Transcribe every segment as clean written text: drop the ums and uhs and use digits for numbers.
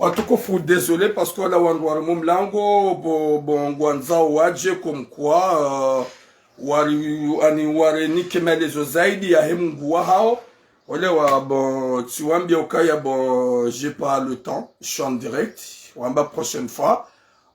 Watukufu, désolé parce que la wanduarimu mlango bongwanzao waje kumkwa wari nikemelezo zaidi ya hemngua hao wale wa tiwambia ukaya j'ai pas le temps, je suis en direct wamba prochaine fois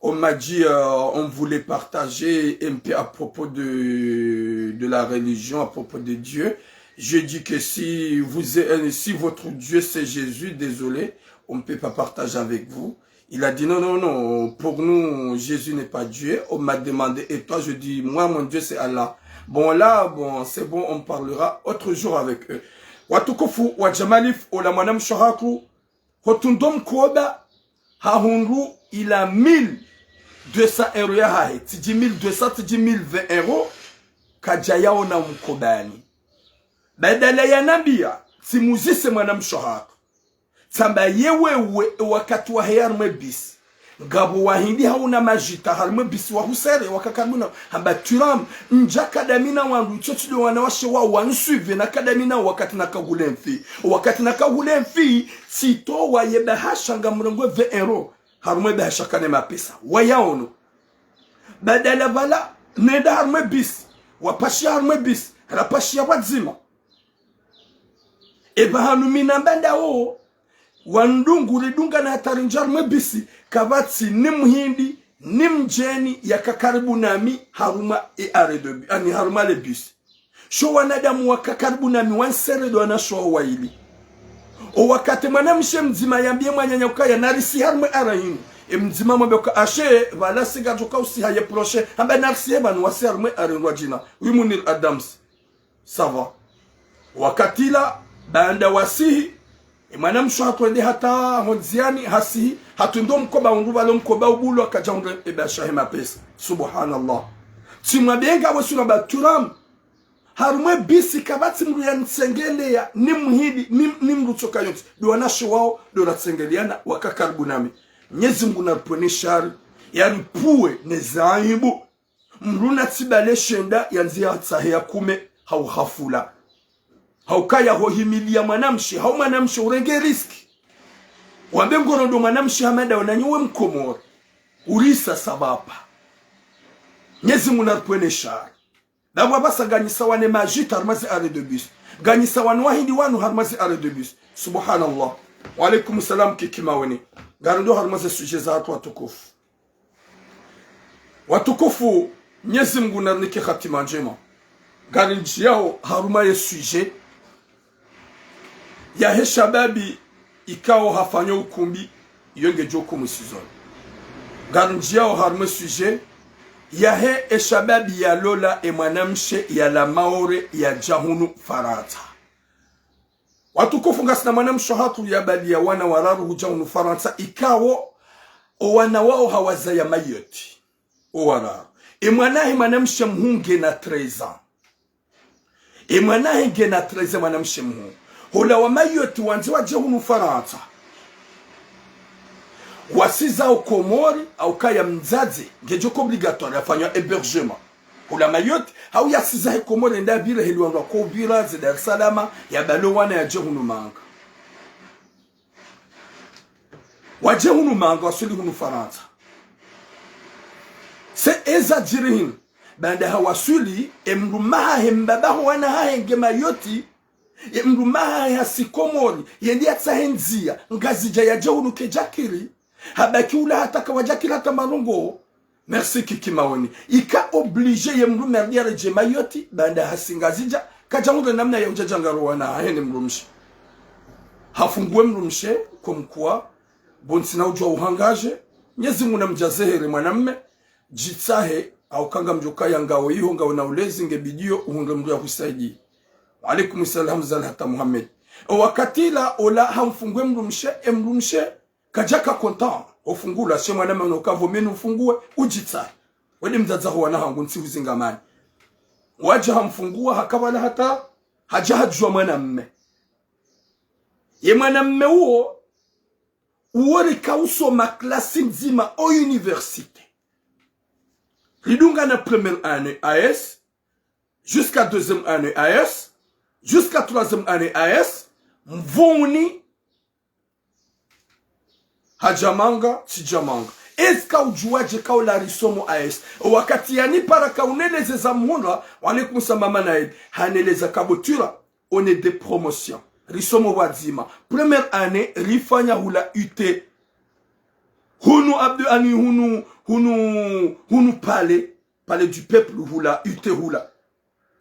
on m'a dit on voulait partager un peu à propos de la religion, à propos de Dieu. Je dis que si votre Dieu c'est Jésus, désolé, on ne peut pas partager avec vous. Il a dit non, pour nous, Jésus n'est pas Dieu. On m'a demandé, et toi, je dis, moi, mon Dieu, c'est Allah. Bon, là, c'est bon, on parlera autre jour avec eux. Watukufu, wajamalif, olamanam shahaku, hotundom koba, hahunru, il a 1200 euros ya hahe. Tiji 1200, tiji 1020 euros, kajaya ona mkobani. Badala ya nabia, simuzise manam shahaku. Samba yewewe wakati wa heyarme bis. Ngabo wahindi hauna majita harme bis wa husere wakakamuna. Hamba turam njakadamina wangu chochilo wanawashe wa wansuive na kadamina wakati nakagule mfi. Wakati nakagule mfi sito wa yebahasha ngamurangwe 20 euro. Harme bahasha kane mapesa. Wayaono. Badala vala nenda harme bis. Wapashi harme bis. Rapashi ya wadzima. Eba hanumina mbanda oo. Wandungu lidunga na hatarinjar mebisi kavatsi ni mhindi ni mjeni ya kakaribu nami haruma aredobi ani haruma lebisi sho wanadamu wakakaribu nami wanseredo anasho waili o wakati manamshe mzima yambie mwanyanya ukaya narisi haruma arahinu mzima mwabeka ashe vala siga joka usihaye proche hamba narisi hebanu wasi haruma arahinu wajina wimunil Adams sava wakati la baanda wasihi Imana mshato ende hata honziani hasi hatundo mkoba unduva lo mkoba ubulu akajaunde ebashahe mapesa subhanallah timwabenga wasuna baturam harumwe bisi kabati mru ya nsengelea ni mhidi ni mrutoka yote duwanashi wao do natsengeliana wakakaribu nami Mwenyezi Mungu narupone shari yaripue nezaibu mruna tibale shenda yanzia hatsahe kume hauhafula haukaya hohimilia manamshi hau manamshi urenge riski wambe ngorondo manamshi hamada wananyuwe mkomori urisa sabapa Nyezi munarpwene shari dabwa basa ganyisa wane majita harmazi are de bus ganyisa wane wahindi wanu harmazi are de bus subhanallah wa alaikum salam kikimaweni garundo harmazi suje za watukufu Nyezi Mungu narnike khatima njema garinji yao haruma ye suje ya he shababi ikao hafanyo ukumbi yonge joko musizon garinji yao haruma suje ya he shababi ya lola emanamshe ya la maore ya jahunu farata watukufu ngasina manamshe hatu ya bali ya wana wararu jahunu farata ikao wana wao hawaza ya mayoti wararu emanahe manamshe mhunge na 13 ans emanahe nge na 13 manamshe mhunge hola wa mayoti wanzi wa jahunu farata wasiza au komori au kaya mzazi ngejoko obligatoire afanywa hébergement hola mayoti hau yasiza he komori nda bile heliwandwa ko bira ze Dar es Salaam ya balowana ya jahunu manga wa jahunu manga wasuli hunu farata se eza jirihin banda hawasuli emrumaha hembaba wana henge mayoti emrumaha hasikomori yendi atsahenzia ngazija ya jahunu kejakiri habaki ula hata kawajakiri hata marungo merci kikimaoni ika oblige yemrumerdia reje mayoti banda hasingazija kajahunu namna ya ujajangaro wana hene mrumshi hafungue mrumshe kumkuwa bonsina ujwa uhangaje Nyezi Mungu namjazehere mwanamme jitsahe au kanga mjoka ya ngao hiyo ngao na ulezi ngebidio uhunge mdu ya kusaidi wa alaikum salam zal hata Muhammad wakatila ola hamfungue mrumshe kajaka kontan ofungula she mwana mwana ukavomeni ufungue ujitsahe wale mzazaho wana hangu nsi uzingamani waje hamfungua hakabala hata hajahajwa mwanamme ye mwanamme huo uori kausoma klasi nzima o universite Ridunga na première année AS, jusqu'à deuxième année AS, jusqu'à troisième année AS, mvoni hajamanga sijamanga. Eska ujuaje kaula risomo AS wakati yani para kauneleze za muhula walikum samama na ed haneleza kabotura on est de promotion risomo wazima première année rifanya hula UT hunu abdu ani hunu palais du peuple hula UT hula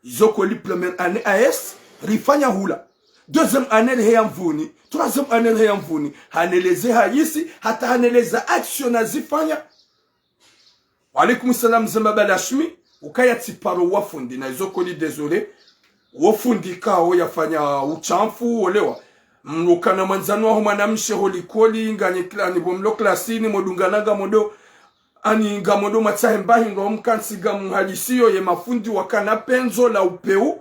izoko li première année AS rifanya hula deuxième année heyamvuni troisième année heyamvuni haneleze hayisi hata haneleza action nazifanya. Waalaikum salam zamba Lashmi ukaya tiparo wafundi na izoko li désolé wafundi kao yafanya uchamfu olewa mlukana manzano wa mwanamshe holikoli nganye klani bomlo klasini modunganaga modo ani ngamodo matsahembahi ngo mkansiga muhadisiyo ye mafundi wakana penzo la upeu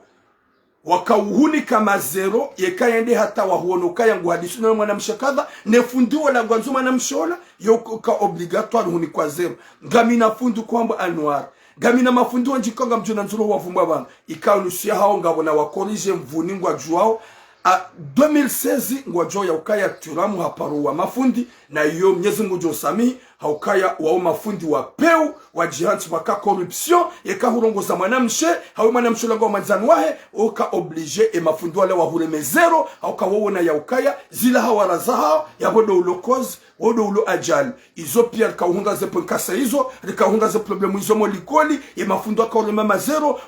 wakauhuni kama zero yekayende hata wahuonoka yangu hadisi na mwanamshe kadha nefundi wala gwanzo mwanamshola yoka obligatoire huni kwa zero ngamina fundu kwamba anuar gamina mafundi wanjikonga mjona nzuro wavumba bana ikaunusia hao ngabona wakorije mvuni ngwa juao a 2016 ngwa jo ya ukaya turamu haparuwa mafundi na yo mnyezi ngujo sami haukaya wao mafundi wa peu wa jihanti waka corruption yeka hurongoza mwanamshe hawe mwanamshe lango manzani wahe oka oblige e mafundi wale wahureme zero hauka wawona ya ukaya zila hawaraza hao ya bodo ulokozi wodo ulo ajali izo pia kauhunga ze ponkasa izo rikahunga ze problemu izo molikoli ye mafundi waka ureme zero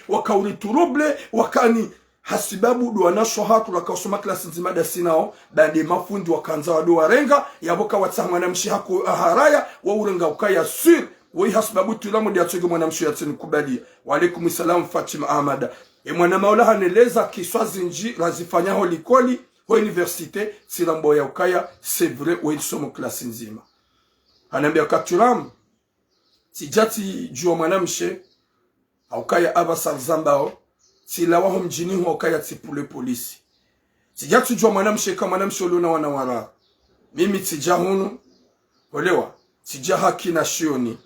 wakauri turuble wakani hasibabu duwana shohatu la kausoma klasi nzima da sinao bande mafundi wakanza wado warenga yaboka watsa mwanamshi haku haraya wa urenga ukaya sur woi hasibabu tulamu dia tsoge mwanamshi yatsini kubadia. Waalaikum salam Fatima Ahmada e mwana maula haneleza kiswazi nji razifanya holikoli ho universite silambo ya ukaya c'est vrai wa isomo klasi nzima hanambia katulamu sijati juwa mwanamshi ukaya abasar zambao sila waho mjini huo kaya tipule polisi. Sija tujua mwanamshe kama mwanamshe uluna wanawara. Mimi tija hunu, olewa, tija haki na shioni.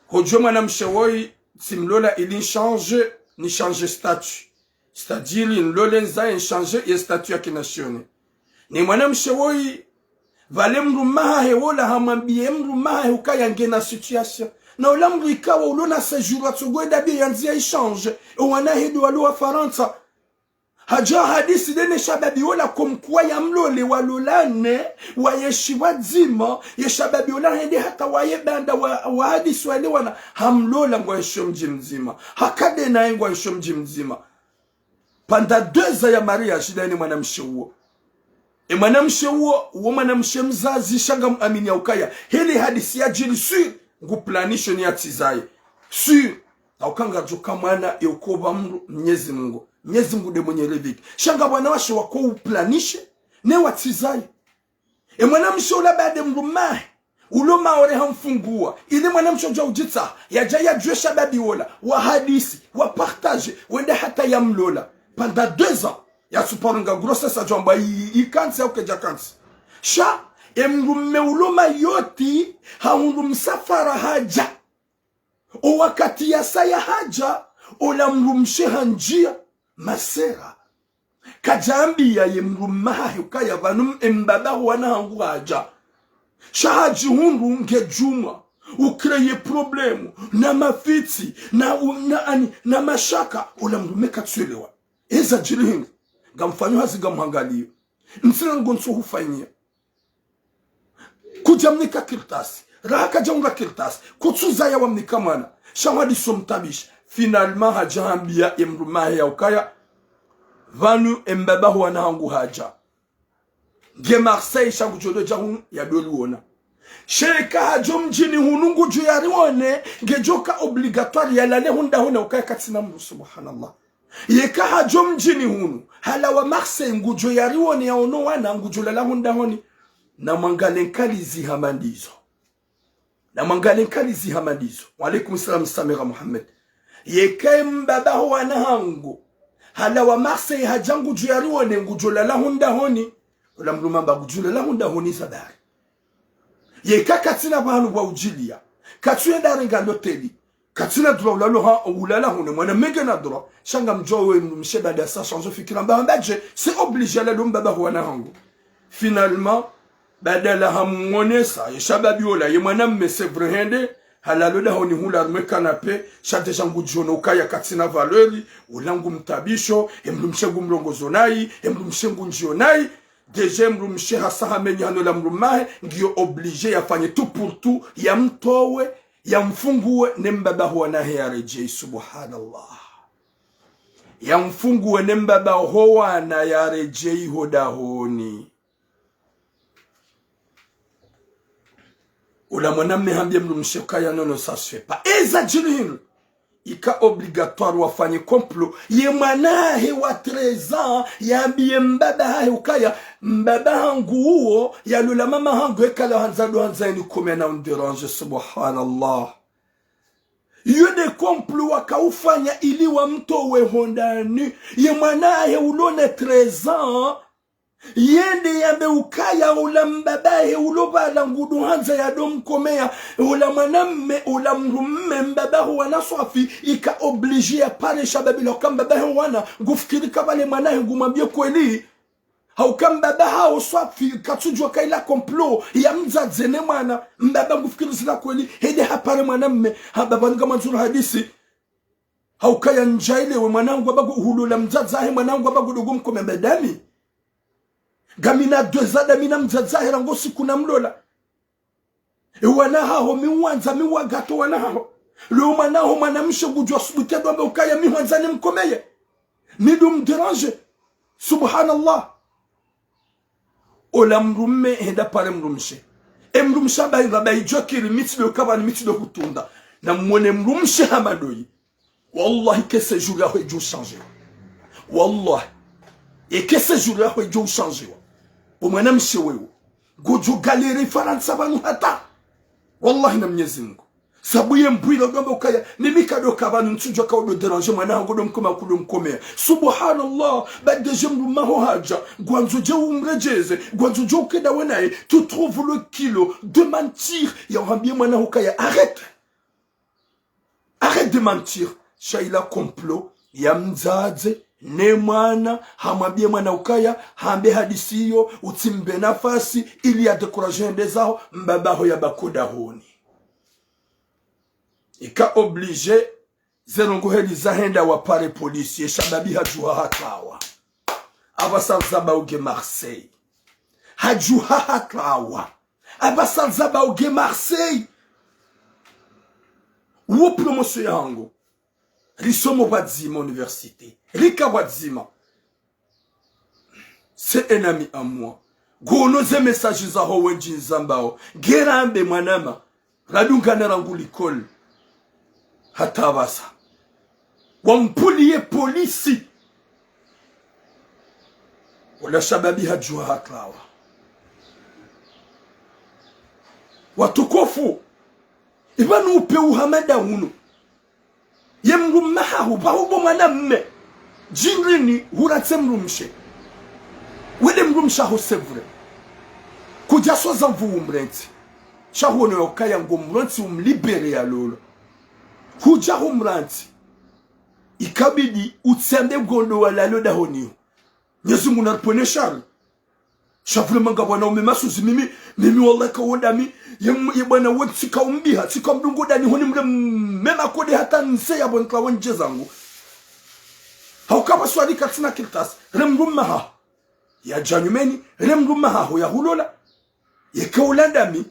Hojua mwanamshe woi, simlola ili ni change statut. C'est-à-dire, nlole nza change ye statut ya kina shioni. Ni mwanamshe woi, vale mrumaha hewola hamambie mrumaha hukaya ngena situation. Na ulamru ikawa ulona sejura tugweda bi yanzia exchange wana hidu walua Faransa haja hadisi dene shababi wala kumkuwa ya mlole walulane wa yeshiwa dzima yeshababi wala hende hata waye banda wa hadisi wale wana hamlola ngwa yesho mji mzima hakade na ngwa yesho mji mzima panda 2 ans ya mariage dene mwanamshe huo mwanamshe huo mwanamshe mzazi shanga muamini ya ukaya hili hadisi ya jili sur nguplanisho ni atizaye sur aukanga joka mwana yokoba mnyezi Mungu de mwenye leviki shanga bwana washe wako uplanishe ne watizaye mwanamshe ula bade mrumahe ulo maore hamfungua ili mwanamshe ja ujitsa ya juesha babi wala wa hadisi wa partage wende hata ya mlola pendant 2 ans ya suporunga grossesse ajomba ikansi au kejakansi sha emrume uloma yoti haundu msafara haja o wakati ya saya haja ola mrumshe hanjia masera kajambi ya yemrumaha hukaya vanum embaba wana hangu haja shahaji hundu ngejuma ukreye problemu na mafiti na mashaka ola mrume katsuelewa eza jirihingu gamfanyo hazi gamuhangalio nsina ngonso hufanyia kujamnika kirtasi raka jamga kirtasi kutsuza ya wamnika mana shawadi somtabish finalement hajambia emrumaha ya ukaya vanu embaba wana hangu haja nge Marseille shangu jodo jahun ya doluona sheka hajo mjini hunungu juyari wane ngejoka obligatoire ya lale hunda huna ukaya katina mru subhanallah yeka hajo mjini hunu hala wa Marseille ngujo yari wane ya ono wana ngujo lala hunda honi na mwangalenkali zihamandizo Waalaikum salam Samira Muhammad yeka mbaba wana hangu hala wa Marseille hajangu juyari wane ngujo lala hunda honi ula mrumamba gujule la hunda honi sadari yeka katina banu wa ujilia katsuye darenga loteli katina dro ulalo ha ulala hone mwana mege na dro shanga mjowe msheba da sa change fikira mbambaje c'est obligé la lumba ba wana hangu finalement badala hamonesa yeshababi ola ye mwanamme sevrehende halaloda honi hula arme kanape shate shangu jono ukaya katina valeri ulangu mtabisho emrumshengu mrongozo nai emrumshengu njio nai deje mrumshe hasaha menyano la mrumahe ngiyo oblige yafanye tout pour tout ya mtowe ya mfunguwe nembaba huwa nahe ya rejei subhanallah ya mfunguwe nembaba huwa na ya rejei hodahoni Oula mwanamme hambie mrumshe kaya nono ça se fait pas. Exagérer. Ika obligatoire wafanye complot. Ye mwanahe wa 13 ans yambie mbaba hae ukaya mbaba hangu uo ya lula mama hangu ekala hanzado hanzaini kumena underange subhanallah. Yode complot waka ufanya ili wa mto we hondani. Ye mwanahe ulone 13 ans yende yambe ukaya ula mbabahe uloba la ngudu hanza ya dom komea ula mwanamme ula mrumme mbabahu wana swafi ika oblige ya pale shababi loka mbabahe wana ngufikiri kabale mwanahe ngumambie kweli hauka mbabaha uswafi katujwa kaila komplo ya mzadzene mwana mbaba ngufikiri sila kweli hede hapare mwanamme hababa nga manzuru hadisi hauka ya njaile we mwanangu wabagu uhulula mzadzahe mwanangu wabagu dugum kome mbadami gamina dwezada mina mzadzahira ngosi kuna mlola wana haho miwanza miwagato wana haho leo manaho manamshe gujwa subute dombe ukaya miwanza ni mkomeye nidu mderange subhanallah ola mrumme henda pare mrumshe mrumsha bayi rabayi jokiri mitido kabani mitido kutunda na mwone mrumshe hamadoi wallahi que ce jour là il changer wallahi et que ce jour là il changer umwana mshewewe gojo galeri faransa banu hata wallahi na Mwenyezi Mungu sabuye mbwilo gamba ukaya nimikado kabanu ntujwa ka odo déranger mwana ngodo mkoma kudo mkomea subhanallah bade jemru maho haja gwanzo je umrejeze gwanzo je ukeda wenae tu trouve le kilo de mentir ya hambie mwana ukaya arrête de mentir shaila complot ya mzaze ne mwana hamwambie mwana ukaya hambe hadisiyo utimbe nafasi ili ya dekuraje ndezao mbabaho ya bakoda honi ika oblige zerongo heli zahenda wa pare polisi yeshababi hajuha hatawa abasalzaba uge Marseille hajuha hatawa abasalzaba uge Marseille uo promotion yango risomo badzima université Rika Wadzima, c'est un ami à moi. Gonoze message za ho wenji zambao. Gerambe manama. Radunga narangu likol. Hatabasa. Wampuliye polisi. Wala shababi hajua haklawa. Watukofu. Ibanu upe uhamada unu. Yemru mahahu bahubo mwanamme. Jingrini huratse mrumshe wele mrumsha ho sevre kujaso za mvu umrenti shaho no yokaya ngo mrenti umlibere ya lolo kuja ho mranti ikabidi utsembe gondo wala loda honio Yesu munarpone shari shavule manga bwana umemasuzi mimi wallahi ka wodami yebwana wotsi ka umbiha tsika mdungo dani honi mle mema kode hata nse ya bonka wonje zangu hauka swali katina kiltas remrumaha ya janyumeni remrumaha ho ya hulola yekaulandami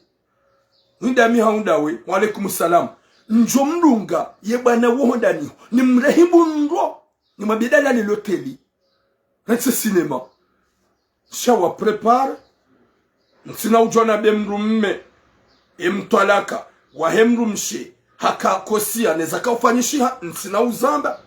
ndami haundawe wa alaikum salam njomlunga yebana wohondani ni mrehibu ndo ni mabidala ni loteli retse cinema shawa prepare ntina ujona bemrumme emtwalaka wa hemrumshi haka kosia neza ka ufanyishiha ntina uzamba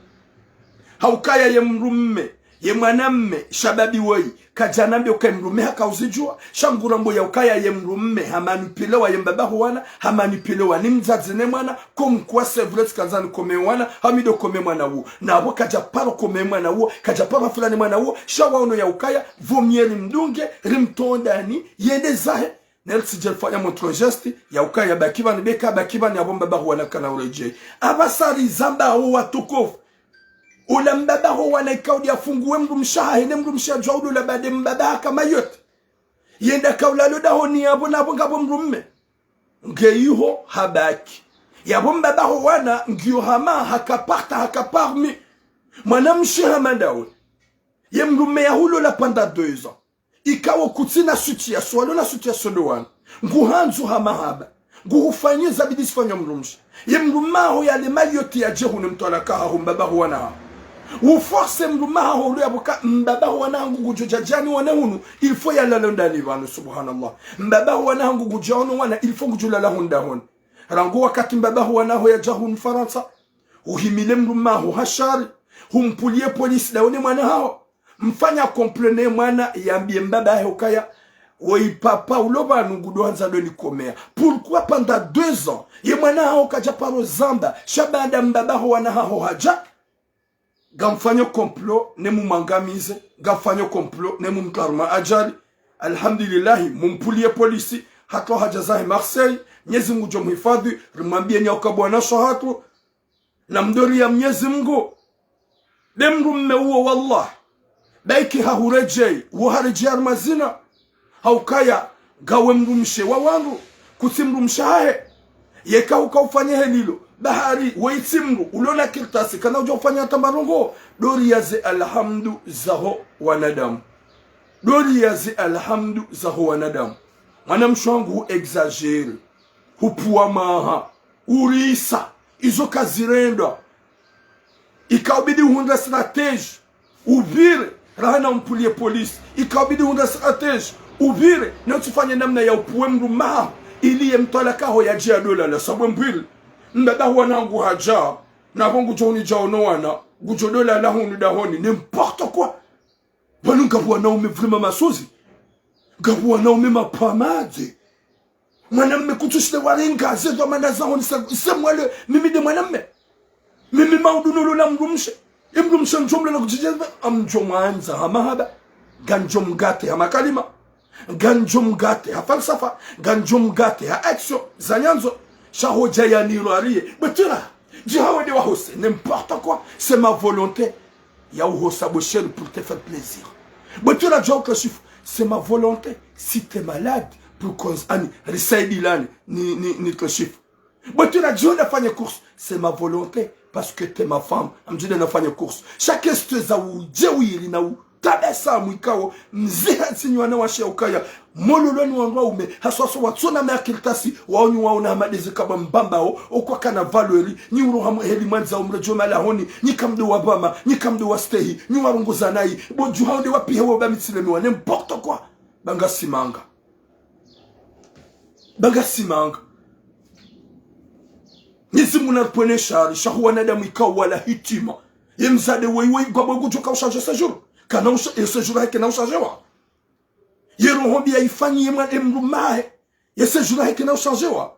haukaya ye mrumme ye mwanamme shababi woi kajanambe ukemrumme haka uzijua shangurambo ya ukaya ye mrumme hamanipilewa ye mbabahu wana hamanipilewa ni mzazi ne mwana kumkuwa sevret kanzani kome wana hamido kome mwana uo na abo kajaparo kome mwana uo kajaparo fulani mwana uo shawaono ya ukaya vomieri mdunge rimtondani yende zahe Nelsi jelfanya montre geste ya ukaya bakiba ni beka bakiba ni abo mbabahu wana kana ureje abasari zamba uo watukofu ula mbaba ho wana ikaudi afunguwe mrumshaha hene mrumshaha jaudu la bade mbaba kama yote yenda kaulalo dahoni yabo nabo ngabo mrumme ngeyuho habaki yabo mbabaho wana ngiyo hama hakaparmi mwanamshi hamandawe ye mrumme ya hulo la panda 2 ans ikawo kutina situation alo na situation do wana nguhanzu hamahaba nguhufanye zabidi sifanya mrumshi ye mrumaho ya le malioti ya jehu mtwala kaha mbabaho wana uforce mrumaho ulo yabuka mbabaho wana ngugu jojajani wana hunu il faut ya la ndani bana subhanallah mbabaho wana ngugu jono wana il faut ngujula la honda hon rangu wakati mbabaho wana ho ya jahu Faransa uhimile mrumaho hashari humpulie polisi daone mwana hao mfanya komplene mwana yambie mbaba hokaya oui papa uloba nungudo hanza do ni komea pourquoi pendant 2 ans ye mwana hao kaja paro zamba shabanda mbaba ho wana hao haja gamfanyo complot ne mumangamize gamfanyo complot ne mumkarma ajali alhamdulillah mumpulie polisi hato haja zahi Marseille Mwenyezi Mungu jomhifadhi rimwambie nyoka bwana shahatu na mdori ya Mwenyezi Mungu demrumme huo wallah baiki hahurejei uharejea mazina haukaya gawe mrumshe wa wangu kusimrumsha hae yeka ukaufanya helilo bahari weitimru ulona kirtasi kana uja ufanya tambarongo dori yaze alhamdu zaho wanadamu dori yaze alhamdu zaho wanadamu mwanamshwangu exagere hupuwa maha urisa izo kazirenda ikabidi hunda strategy ubire rahana mpulie polisi ikabidi hunda strategy ubire na tufanye namna ya upuwe mrumaha ili mtwala kaho ya jia dola la sabwe mbili mbada wanangu haja na bongo joni jaono wana gujodola la hunu dahoni n'importe quoi banu ngabwa na ume vraiment masozi ngabwa na ume mapamade mwanamme kutushile warenga zedo mandaza honi semwale mimi de mwanamme mimi maudunulu la mrumshe imrumshe njomle na kujijeza amjomwanza hamahaba ganjom gate hamakalima ganjom gate ha falsafa ganjom gate ha action zanyanzo shahoja ya niroarie betira jihawe de wahose n'importe quoi c'est ma volonté ya uhosa bochel pour te faire plaisir betira joka chiffre c'est ma volonté si tu es malade pour cause ani risaidi lani ni te chiffre betira jona fanya course c'est ma volonté parce que tu es ma femme amjina na fanya course chaque est za ujewiri na tabesa mwikao mziha sinywana washe ukaya mololoni wangwa ume haswaso watsona makiltasi waonyu waona madeze kaba mbambao okwa kana valeri ni urohamu heli manza umrejo malahoni ni kamdo wabama ni kamdo wastehi ni warunguza nai boju haonde wapi hewa bamitsile ni wane n'importe quoi banga simanga nizimu na pone shari shahu wanadamu ikao wala hitima yemzade weiwei kwa bogu joka ushaje sa kana ese jour heke na ushajewa yero hombi ya ifanyi yema emrumahe ese jour heke na ushajewa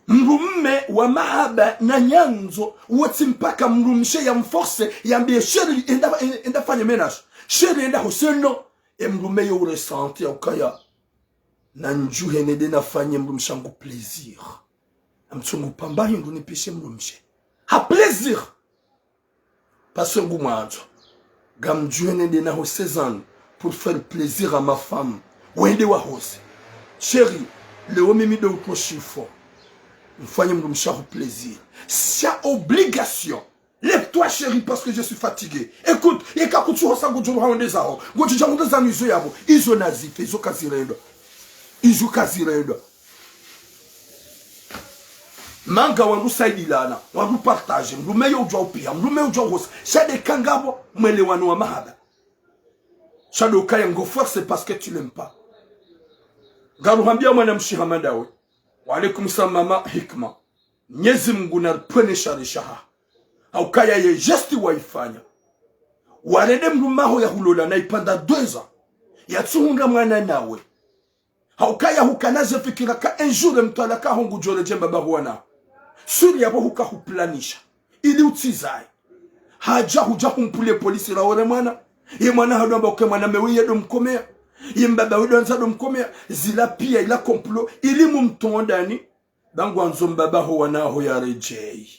mrumme wa mahaba na nyanzo wote mpaka mrumshe ya mforce yambie sheri enda fanya menage sheri enda hoseno emrumme yo resenti ukaya na njuhe nede na fanya mrumshangu plaisir amchungu pamba hindu nipishe mrumshe ha plaisir parce que ngumwanzo gamjuene de na ho 16 ans pour faire plaisir à ma femme wende wa hose chérie le omimi de ko chiffon mfanye mrumsha plaisir c'est obligation lève-toi chérie parce que je suis fatigué écoute ikakutu hosa gujuru haonde zao goju jamundo za nizo yabo izo nazif izo kazirendo manga wangu saidi lana wangu partage mlumeyo ujwa upia mlumeyo ujwa hosa shade kangabo mwelewano wa mahaba shade ukaya ngo force parce que tu l'aimes pas garu hambia mwana mshihamadawe wa alaikum salam mama hikma Mwenyezi Mungu na pwene sharishaha au kaya ye gesti waifanya warede mlumaho ya hulola na ipanda 2 ans ya tsuhunga mwana nawe haukaya hukanaze fikira ka un jour mtwalaka hongu jole jemba bahuana suri yabo hukahuplanisha ili utizai haja huja humpule polisi raore mwana ye mwana hadomba uke mwana mewiye do mkomea ye mbaba wedo nza do mkomea zila pia ila complot ili mumtondani bangu anzo mbaba ho wana ho ya rejei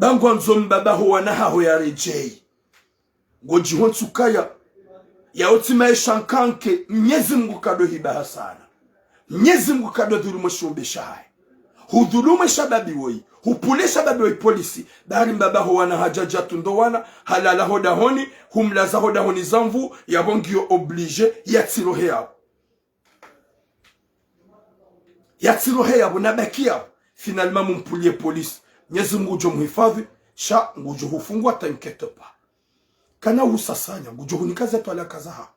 Bango nzomba baho wanaho ya rejei. Ngoji hontsukaya. Ya otima shankanke Mwenyezi Mungu kado hibaha sana. Mwenyezi Mungu kado dhulumu shumbisha hai. Hudhulumu shababi woi. Hupule shababi woi polisi. Bahari mbabaho wana hajaja tundowana. Halala hoda honi. Humlaza hoda honi zamvu. Ya bongio oblige. Yatirohe yabo. Yatirohe yabo nabaki yabo. Finalement mumpulie polisi. Mwenyezi Mungu jo muhifadhi. Sha ngujo hufungwa tankete pa. Kana usasanya ngujo hunikaze twala kazaha.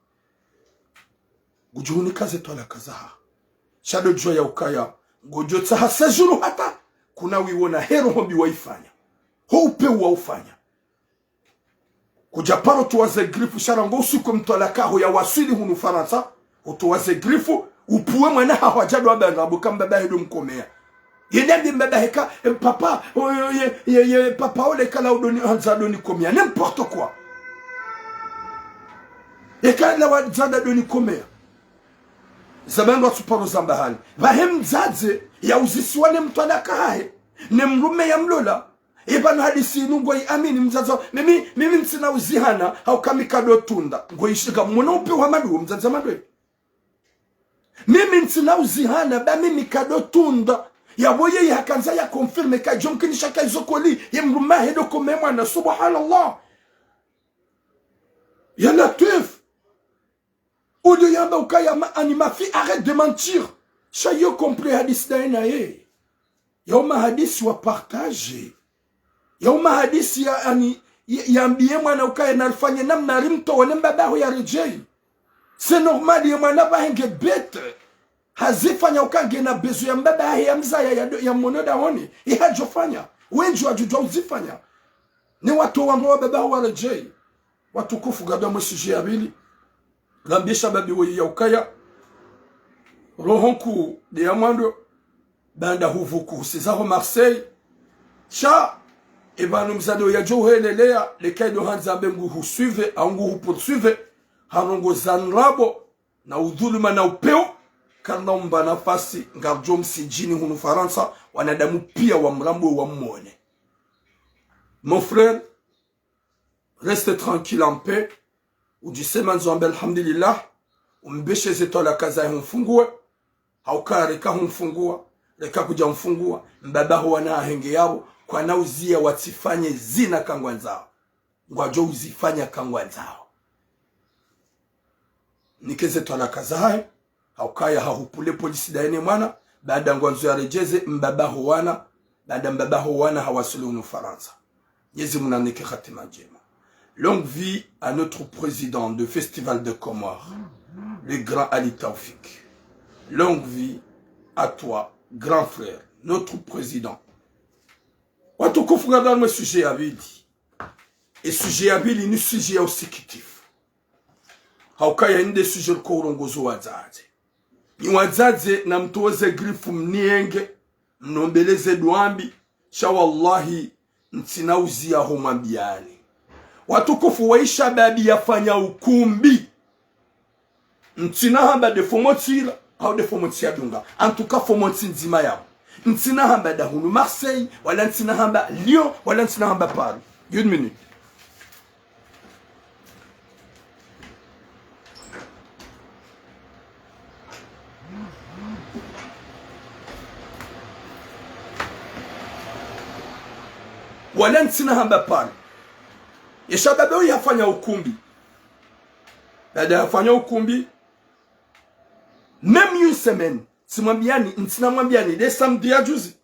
Ngujo hunikaze twala kazaha. Shado jwa ya ukaya. Ngujo tsaha sejuru hata. Kuna wiwona hero hombi waifanya. Ho upe waufanya. Kujaparo tuwaze grifu. Sharango usiku mtwalakaho ya wasili hunu Faransa. Utuwaze grifu. Upuwe mwana hawajadu wabangabu kamba bahidu mkomea. Yende mbabaheka papa papa ole kala udoni hanzadoni komea. N'importe quoi. Ekala wadzada doni komea. Zabendo atuparo zambahani. Vahem zadze ya uzisiwane mtwalaka hae. Nemrume ya mlola. Ebano hadisi nungo amini mzaza. Mimi mtsina uzihana. Haukami kado tunda. Ngoishiga mwana upe wa madu mzaza madwe. Mimi mtsina uzihana. Ba mimi kado tunda. Ya boye ya kanza ya confirme ka jomkini shaka izokoli. Ya mruma hedo komemwa na subhanallah. Ya latif. Audio yamba ukaya anima fi arrête de mentir. Chayo compris hadis daina ye. Yauma hadis wa partage. Yauma hadis ya ani yambie mwana ukaya nalfanya namna rimto wale mbabaho ya rejei. C'est normal ya mwana bahenge bete. Hazifanya ukange na bezu ya mbabaho ya mzaya ya monoda honi. Ihajofanya. Wenju wajujwa uzifanya. Ni watu wangoa babaho wa rejei. Watu kufu gada mwesiji ya bili. Gambisha babi wei ya ukaya. Rohonku de Yamando. Banda huvuku husizaho Marseille. Cha. Ebanu mzado ya johe lelea. Lekay do hanzambe mgu husuive. Aungu hupursuive. Harongo zanrabo. Na udhuluma na upeo. Karna mba nafasi. Ngarjo msijini hunu Faransa. Wanadamu pia wa mrambo wa mwone. Mon frère. Reste tranquille en paix. Ujisema nzombe alhamdulillah. Umbeshe zeto la kaza humfungue. Hauka reka humfungua. Reka kuja humfungua. Mbabaho wana henge yao. Kwa na uzia watifanye zina kangwa nzao. Ngwajo uzifanya kangwa nzao. Nike zeto la kaza hai. Hauka ya hahupule polisi daene mwana. Baada ngwanzo ya rejeze mbabaho wana. Baada mbabaho wana hawasuli unu Faransa. Yezi muna nike khatima njema. Longue vie à notre président de Festival de Comores, le grand Ali Taoufik. Longue vie à toi, grand frère, notre président. Watukufu gadal me sujet abili. Et sujet abili ni sujet aussi kitif. Haukaya inde sujet korongozo wazaze. Ni wazaze na mtuweze grifu mnienge, mnombeleze duambi, shawallahi ntinauzi ya homambiani. Watukufu waisha babi yafanya ukumbi. Ntina hamba de fomotira. Au de fomotia dunga. En tout cas fomoti nzima yao. Ntina hamba da hunu Marseille. Wala ntina hamba Lyon. Wala ntina hamba Paris. Une minute. Wala ntina hamba Paris. Yeshababe yafanya ukumbi. Baada yafanya ukumbi. Même une semaine. Simwambiani, ntina mwambiani. De samedi ya juzi.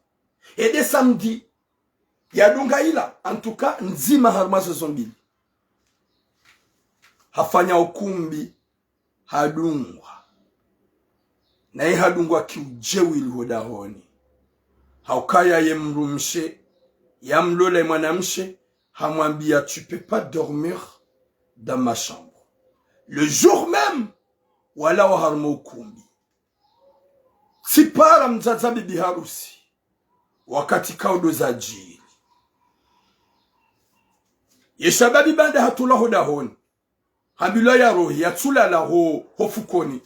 Et de samedi. Ya dunga ila. En tout cas, nzima harmazo zombili. Hafanya ukumbi. Hadungwa. Na hii hadungwa kiujewi ilhodahoni. Haukaya ye mrumshe. Ya mlole mwanamshe. Hamwambia, tu peux pas dormir dans ma chambre. Le jour même, wala wa harmo ukumbi. Sipara mzaza bibi harusi. Wakati kaudo za jiri. Yeshababi banda hatula hodahoni. Hambilo ya rohi, yatula la hofukoni.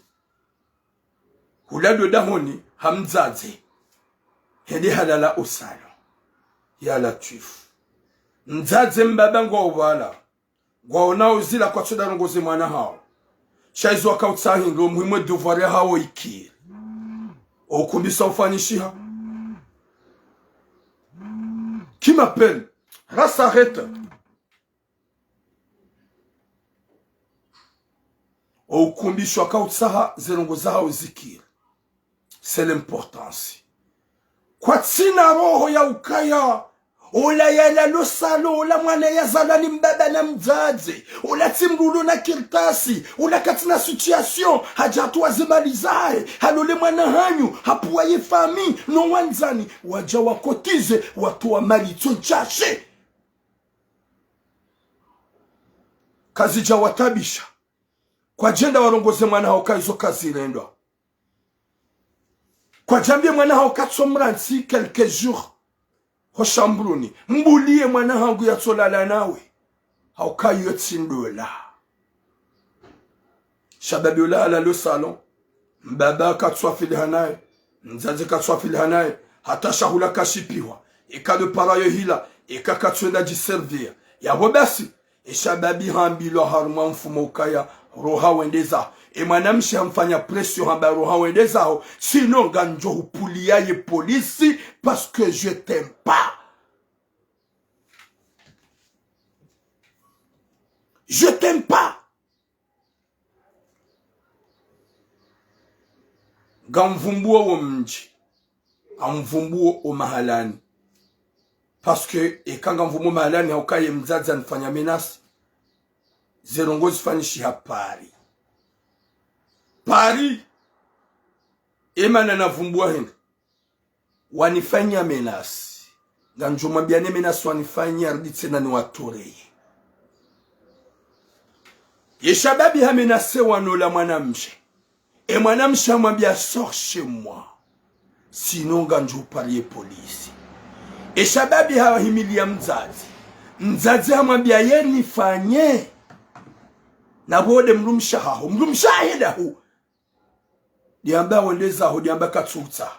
Hulado dahoni, hamzaze. Hedi halala usalo. Ya latifu. Nzaze mbaba ngwa ubala. Gwa ona uzila kwa choda ngoze mwana hao. Shaizu wakautsahinga umuhimwe duvari hao iki. Okumbisa ufanishiha. Qui m'appelle? Race arrête. Okumbisha wakautsaha zelongoza hao zikiri. C'est l'importance. Kwa tsina roho ya ukaya. Ola yala lo salo, ola mwana ya zalani mbaba na mzazi, ola timrulu na kirtasi, ola katina situation, hajatu wazimalizae, halole mwana hanyu, hapuwa ye fami, no wanzani, waja wakotize, watu wa mali chonchashe. Kazi ja watabisha. Kwa jenda warongoze mwana hauka izo kazi irendwa. Kwa jambie mwana hauka tsomransi quelques jours. Hoshambruni, mbulie mwana hangu ya tsolala nawe. Haukai yotsindola. Shababi ula ala le salon. Mbaba katswa filhanae. Nzaze katswa filhanae. Hata shahula kashipiwa. Eka de parayo hila. Eka katswenda jiservir. Ya wabasi. E shababi hambilo haruma mfumo ukaya. Roha wendeza. E mwanamshi hamfanya pression hamba roha wendeza. Sinon ganjo hupulia ye polisi. Parce que je t'aime pas. Je t'aime pas. Gamvumbuo wa mji. Amvumbuo o mahalani. Parce que ekanga mvumbuo mahalani haukaye mzazi anifanya menasi. Zerongozi fanishi hapari. Pari. Emana na vumbua henga. Wanifanya menasi. Ganjo mabiane menasi wanifanya arditse na ni watoreye. Yeshababi hamenase wanola mwanamshe. E mwanamshe hamwambia sors chez moi. Sinon ganjo parie polisi. Yeshababi hawahimilia mzazi. Mzazi hamwambia ye nifanye. Na bode mrumsha hao. Mrumsha heda hu. Diamba wendeza hu. Diamba katsuta.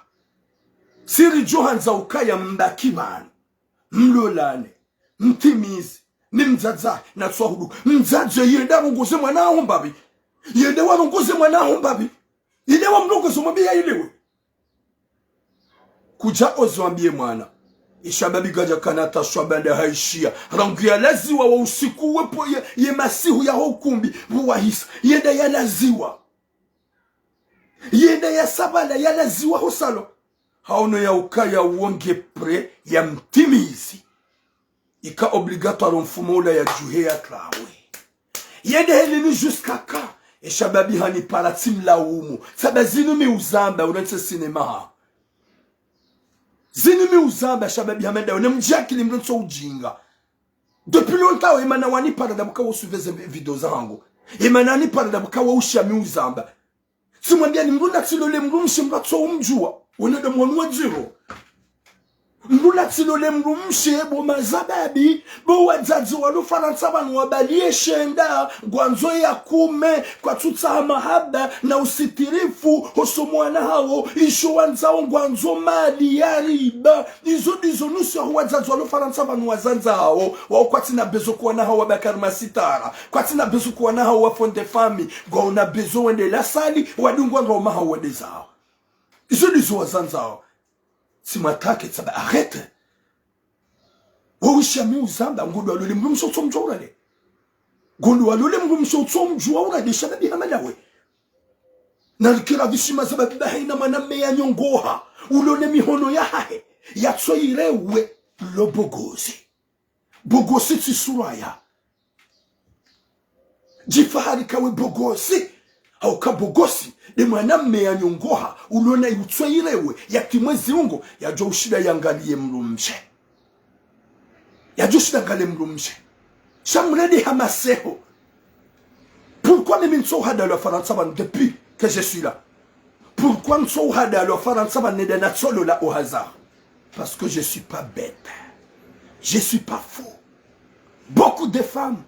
Siri johanza ukaya mbakimani. Mlolane. Mtimizi. Ni mzaza na tsohudu. Mzaza yenda wangoze mwana hombabi. Yenda wangoze mwana hombabi. Ile wa mlongoze mwambia ilewe. Kuja ozwambie mwana. Ishababi gaja kanata shwabanda haishia. Rangu ya laziwa wa usiku wepo ye masihu ya hukumbi. Buwahisa. Yenda ya laziwa. Yenda ya sabala ya laziwa hosalo. Haono ya ukaya uonge pre ya mtimizi. Ika obligatoire mfumo ula ya juhe ya klawe. Yende helini jusqu'à quand? E shababi hani paratim la umu. Saba zinumi uzamba unanse sinema. Zinumi uzamba shababi hamenda unemjaki limronso ujinga. Depuis longtemps emana wani paradabuka wosuveze video zangu. Emana wani paradabuka waushami uzamba. Simwambia ni mrunda tilole mrumshi mratso umjua. Uneda mwanua jiro. Mbula tilole mrumshe bo mazababi bo wazazi walu faransa banu wabalie shenda gwanzo ya kume kwa tuta mahaba na usitirifu hosomwana hao isho wanzao gwanzo mali ya riba izo nusu ya wazazi walu faransa banu wazanza hao wakwati na bezo kuwa na hao wabakar masitara kwati na bezo kuwa na hao wafonde fami gwa una bezo wende la sali wadungwa ngoma hao wende zao izo wazanza hao. Si matake tsaba arrête. Wawishami uzamba ngondo walole mrumsho tsomjwa urale. Ngondo walole mrumsho tsomjwa urale shababi hamalawe. Nalikira vishima sababi bahina maname ya nyongoha. Ulone mihono ya hahe. Yatsoirewe lo bogosi. Bogosi tsusuraya. Jifahari kawe bogosi. Au kabogosi de maname ya nyongoha ulona yutsoirewe ya kimwezi ungo ya joshida yangalie mrumshe ya joshida ngale mrumshe chamredi hamaseho. Pourquoi ne minso hada lo faransa ban depuis que je suis là? Pourquoi nso hada lo faransa ban ne na tsolo la au hasard? Parce que je suis pas bête, je suis pas fou. Beaucoup de femmes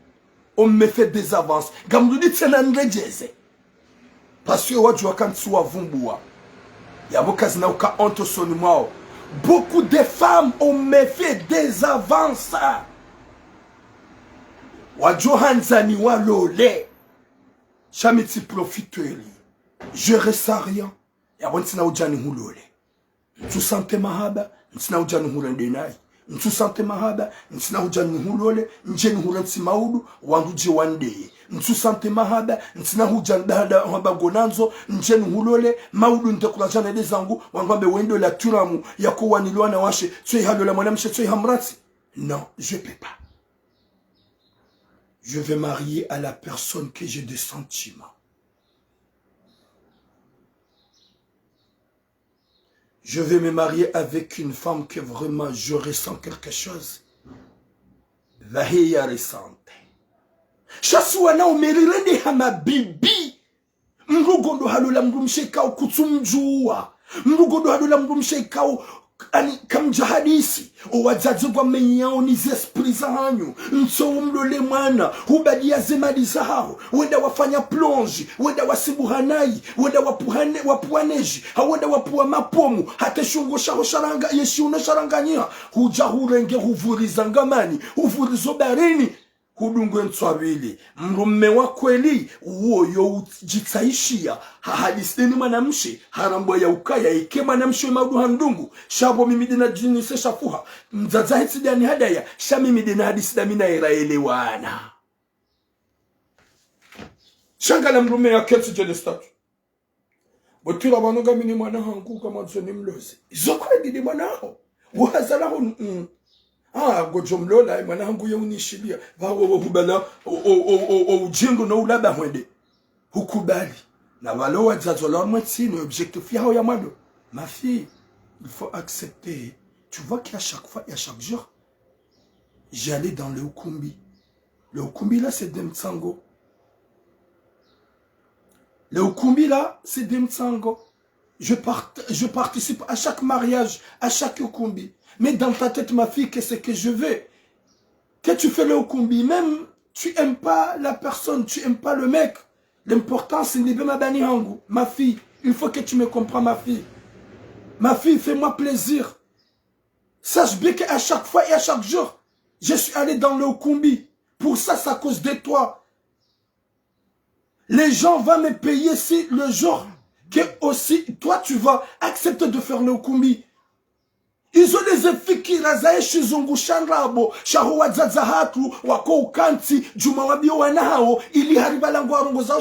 ont me fait des avances gamdudi tsenandrejeze. Parce que wajua kansuwa vumbua. Yabokazi na uka onto soni mwao. Beaucoup de femmes ont me fait des avances. wa Johanzani wa lole chamiti profiteli je resta rien ya bontina ujani hulole tu sante mahaba ntina ujani hulende nayi ntu sante mahaba ntina ujani hulole njeni hulansi maudu wanduje wande ntu sante mahaba ntina ujani dada haba gonanzo njeni hulole maudu ntakulajana dezangu wangwambe wendo la turamu yako wanilwana washe tsoi halola mwanamshe tsoi hamrati. Non, je peux pas. Je vais marier à la personne que j'ai des sentiments. Je vais me marier avec une femme que vraiment je ressens quelque chose. Vahiya resante. Shasuana umerirende hama bibi. Mrugondo halula mrumshekao kutumjua. Mrugondo halula mrumshekao ani kamja hadisi owazazi kwa menyao ni zesprit za hanyu nso umlole mwana hubadia zemadi za hao wenda wafanya plonji wenda wasibuhanai wenda wapuaneji wenda wapua mapomu hata shungo shaho sharanga yeshi unasharanganyia huja hurenge huvuriza ngamani huvurizo barini hudungwe nswabili mrumme wa kweli uoyo ujitsaishia hahadisini mwanamshi harambo ya ukaya ike mwanamshi maudu handungu shabo mimi dina jinise shafuha mzaza hitsidani hadaya shamimi dina hadisida mina iraelewana shangala mrumme ya ketsi jede statu botira banoga mini mwana hangu kama zoni mlozi izokwa didi mwana hao wahazala hon gojomlola mwana hangu yeunishilia vawo hubala ujingo no ulaba hwende hukubali na walo wazazo la mwetini objectif yao ya mwado. Ma fille, il faut accepter. Tu vois qu'à chaque fois et à chaque jour j'allais dans le ukumbi. Le ukumbi là c'est Demtsango. Le ukumbi là c'est Demtsango. Je participe à chaque mariage, à chaque ukumbi. Mais dans ta tête, ma fille, qu'est-ce que je veux? Que tu fais le ukumbi, même tu n'aimes pas la personne, tu n'aimes pas le mec. L'important, c'est de ma fille, il faut que tu me comprennes, ma fille. Ma fille, fais-moi plaisir. Sache bien qu'à chaque fois et à chaque jour, je suis allé dans le ukumbi. Pour ça, c'est à cause de toi. Les gens vont me payer si le jour que aussi, toi, tu vas accepter de faire le ukumbi. Ils ont des fikira za shizungu shanrabo shaho wazaza hatu wako ukanti juma wabio wanao ili haribala ngwarongo zao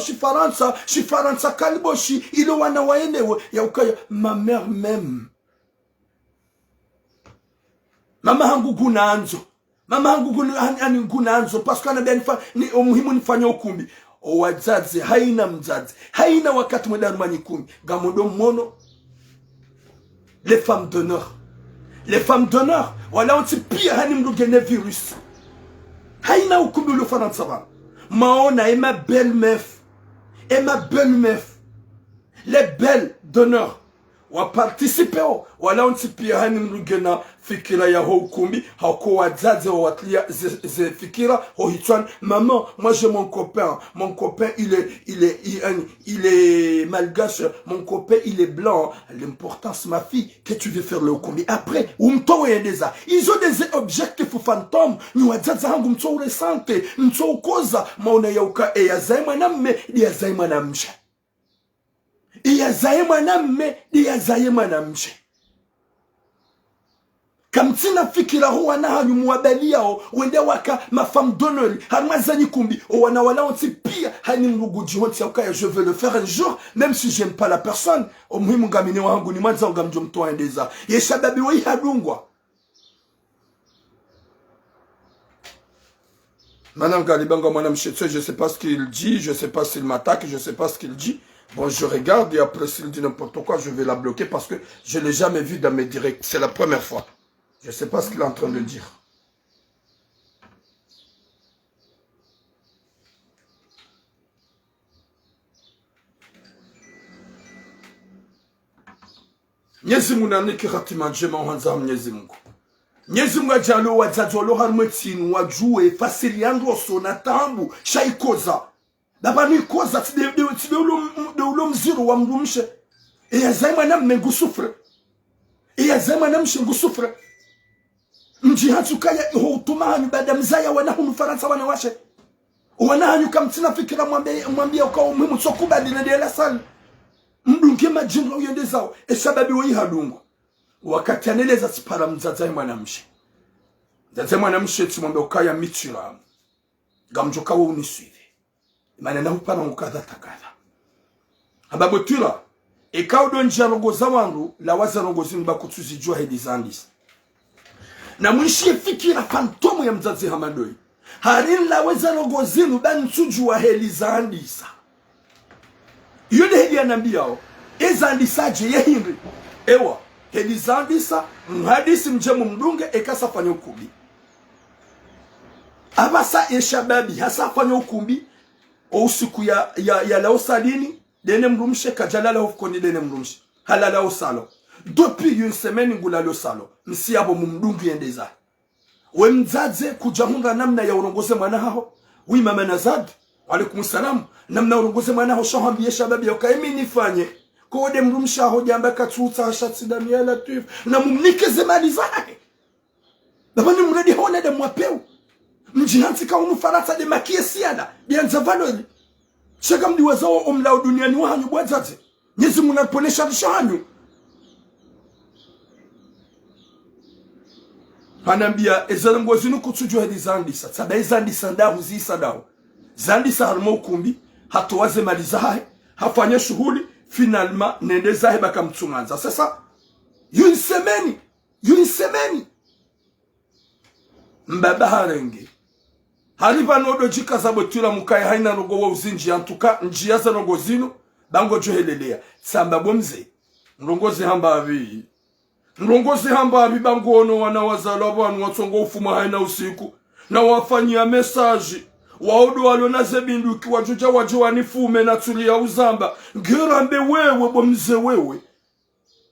shifaransa kaliboshi ili wana waenewe ya ukaya ma mère même mama hangu gunanzo gunanzo parce que anabia ni umuhimu nifanya ukumbi wazazi haina mzazi haina wakati mwedarumani kumi gamodo mono les femmes d'honneur. Les femmes d'honneur, voilà, on se pire, hanim do gene virus. Haina ukumbi le faransa. Maona et ma belle meuf. Les belles d'honneur. Wa participer, voilà, on se pire, hanim do gene fikira ya ho ukumbi. Hako wazaze wa watlia ze fikira, ho hitwan. Maman, moi j'ai mon copain. Mon copain, il est malgache. Mon copain, il est blanc. L'importance, ma fille, que tu veux faire le ukumbi. Après, ils ont des objectifs fantômes. Nous wazaze hangu mto resante. Mto koza. Maona ya uka e ya zaima namme. Ya zaima namshe. Ya zaima namme. Ya zaima namshe. Kamtina fikira huwa na hanyu muwabalia o wende waka ma femme d'honneur harmazani kumbi o wana wala onti pia hani mruguji honti ya ukaya je veux le faire un jour même si j'aime pas la personne o muhimu ngamine wangu ni mwanza ngamjo mtoa endeza yeshababi wei hadungwa Madame Galibanga Madame Chetso, je sais pas ce qu'il dit, je sais pas s'il m'attaque, je sais pas ce qu'il dit. Bon, je regarde et après s'il dit n'importe quoi, je vais la bloquer parce que je l'ai jamais vu dans mes directs, c'est la première fois. Je ne sais pas ce qu'il est en train de dire. Mwenyezi Mungu aniki hatima njema uhanza Mwenyezi Mungu. Mwenyezi Mungu ajalo wazazi walo harmetinu wajue fasili yangu na tambu shaikoza. Dabani koza tide ulo mziro wa mrumshe. Iya zaima na mmengu sufre. Iya zaima na mshengu sufre. Mji hatu kaya hutuma hanyu bada mzaya wana hunu faransa wana washe. Wanahanyu kamtina fikira mwambie ukawa umuhimu sokubali na diela sana. Mdunge majinro uyende zao. Esababi wa ihadungu. Wakati aneleza sipara mzazae mwanamshe. Mzazae mwanamshe timwambe ukaya mitiramu. Gamjoka wa unisuive. Imane na upana ukadha takadha. Hababu tira. Eka udonjia rogoza wangu. La waza rogozini bakutuzi jua hedi zandis. Na mwishie fikira fantomu ya mzazi hamadoi. Harin la weza rogozini bani tujua heli zandisa. Yode hedi anambiao. Ezandisa je ye hinri. Ewa. Heli zandisa. Mhadisi mjemu mdunge. Eka safanya ukubi. Abasa eshababi. Hasa fanya ukumbi. O usiku ya lao salini. Dene mrumshe kajalala hufukoni dene mrumshe. Halala osalo. Depuis une semaine ngula lo salo. Msi abo mumdungu yendeza. We mzaze kujahunga namna ya urongoze mwana hao. Wi mama Nazad. Walaikum salam. Namna urongoze mwana hao shahambiye shababi yoka emi nifanye. Kode mrumsha ho jamba katsuta shatsi damia latif. Na mumnike zemali zake. Dabani mredi hone de mwapeu. Mjihanti ka unufarata de makie siada. Bianza valori. Shaka mdiwazao omlao duniani wahanyu bwazaze. Nyezi munaponesha rishanyu. Hanambia ezalango zinu kutujua hedi zandisa. Sada zandisa ndahu zisa ndahu. Zandisa haruma ukumbi. Hatuwaze malizahe. Hafanya shughuli. Finalma nende zahe baka mtunganza. Sasa yunsemeni. Mbaba harenge. Hariba nodo jika zabotula mukaya haina rogo wa uzinji antuka njia za rogo zinu. Bango johelelea. Samba bomze. Nrongozi hamba avi. Nrongozi hamba avi bango ono wanawazala wanu watongo ufuma haina usiku. Na wafanyia mesaji. Waodo walo na zebindu ki wajuja wajua nifume na tulia uzamba. Ngerambe wewe bomze wewe.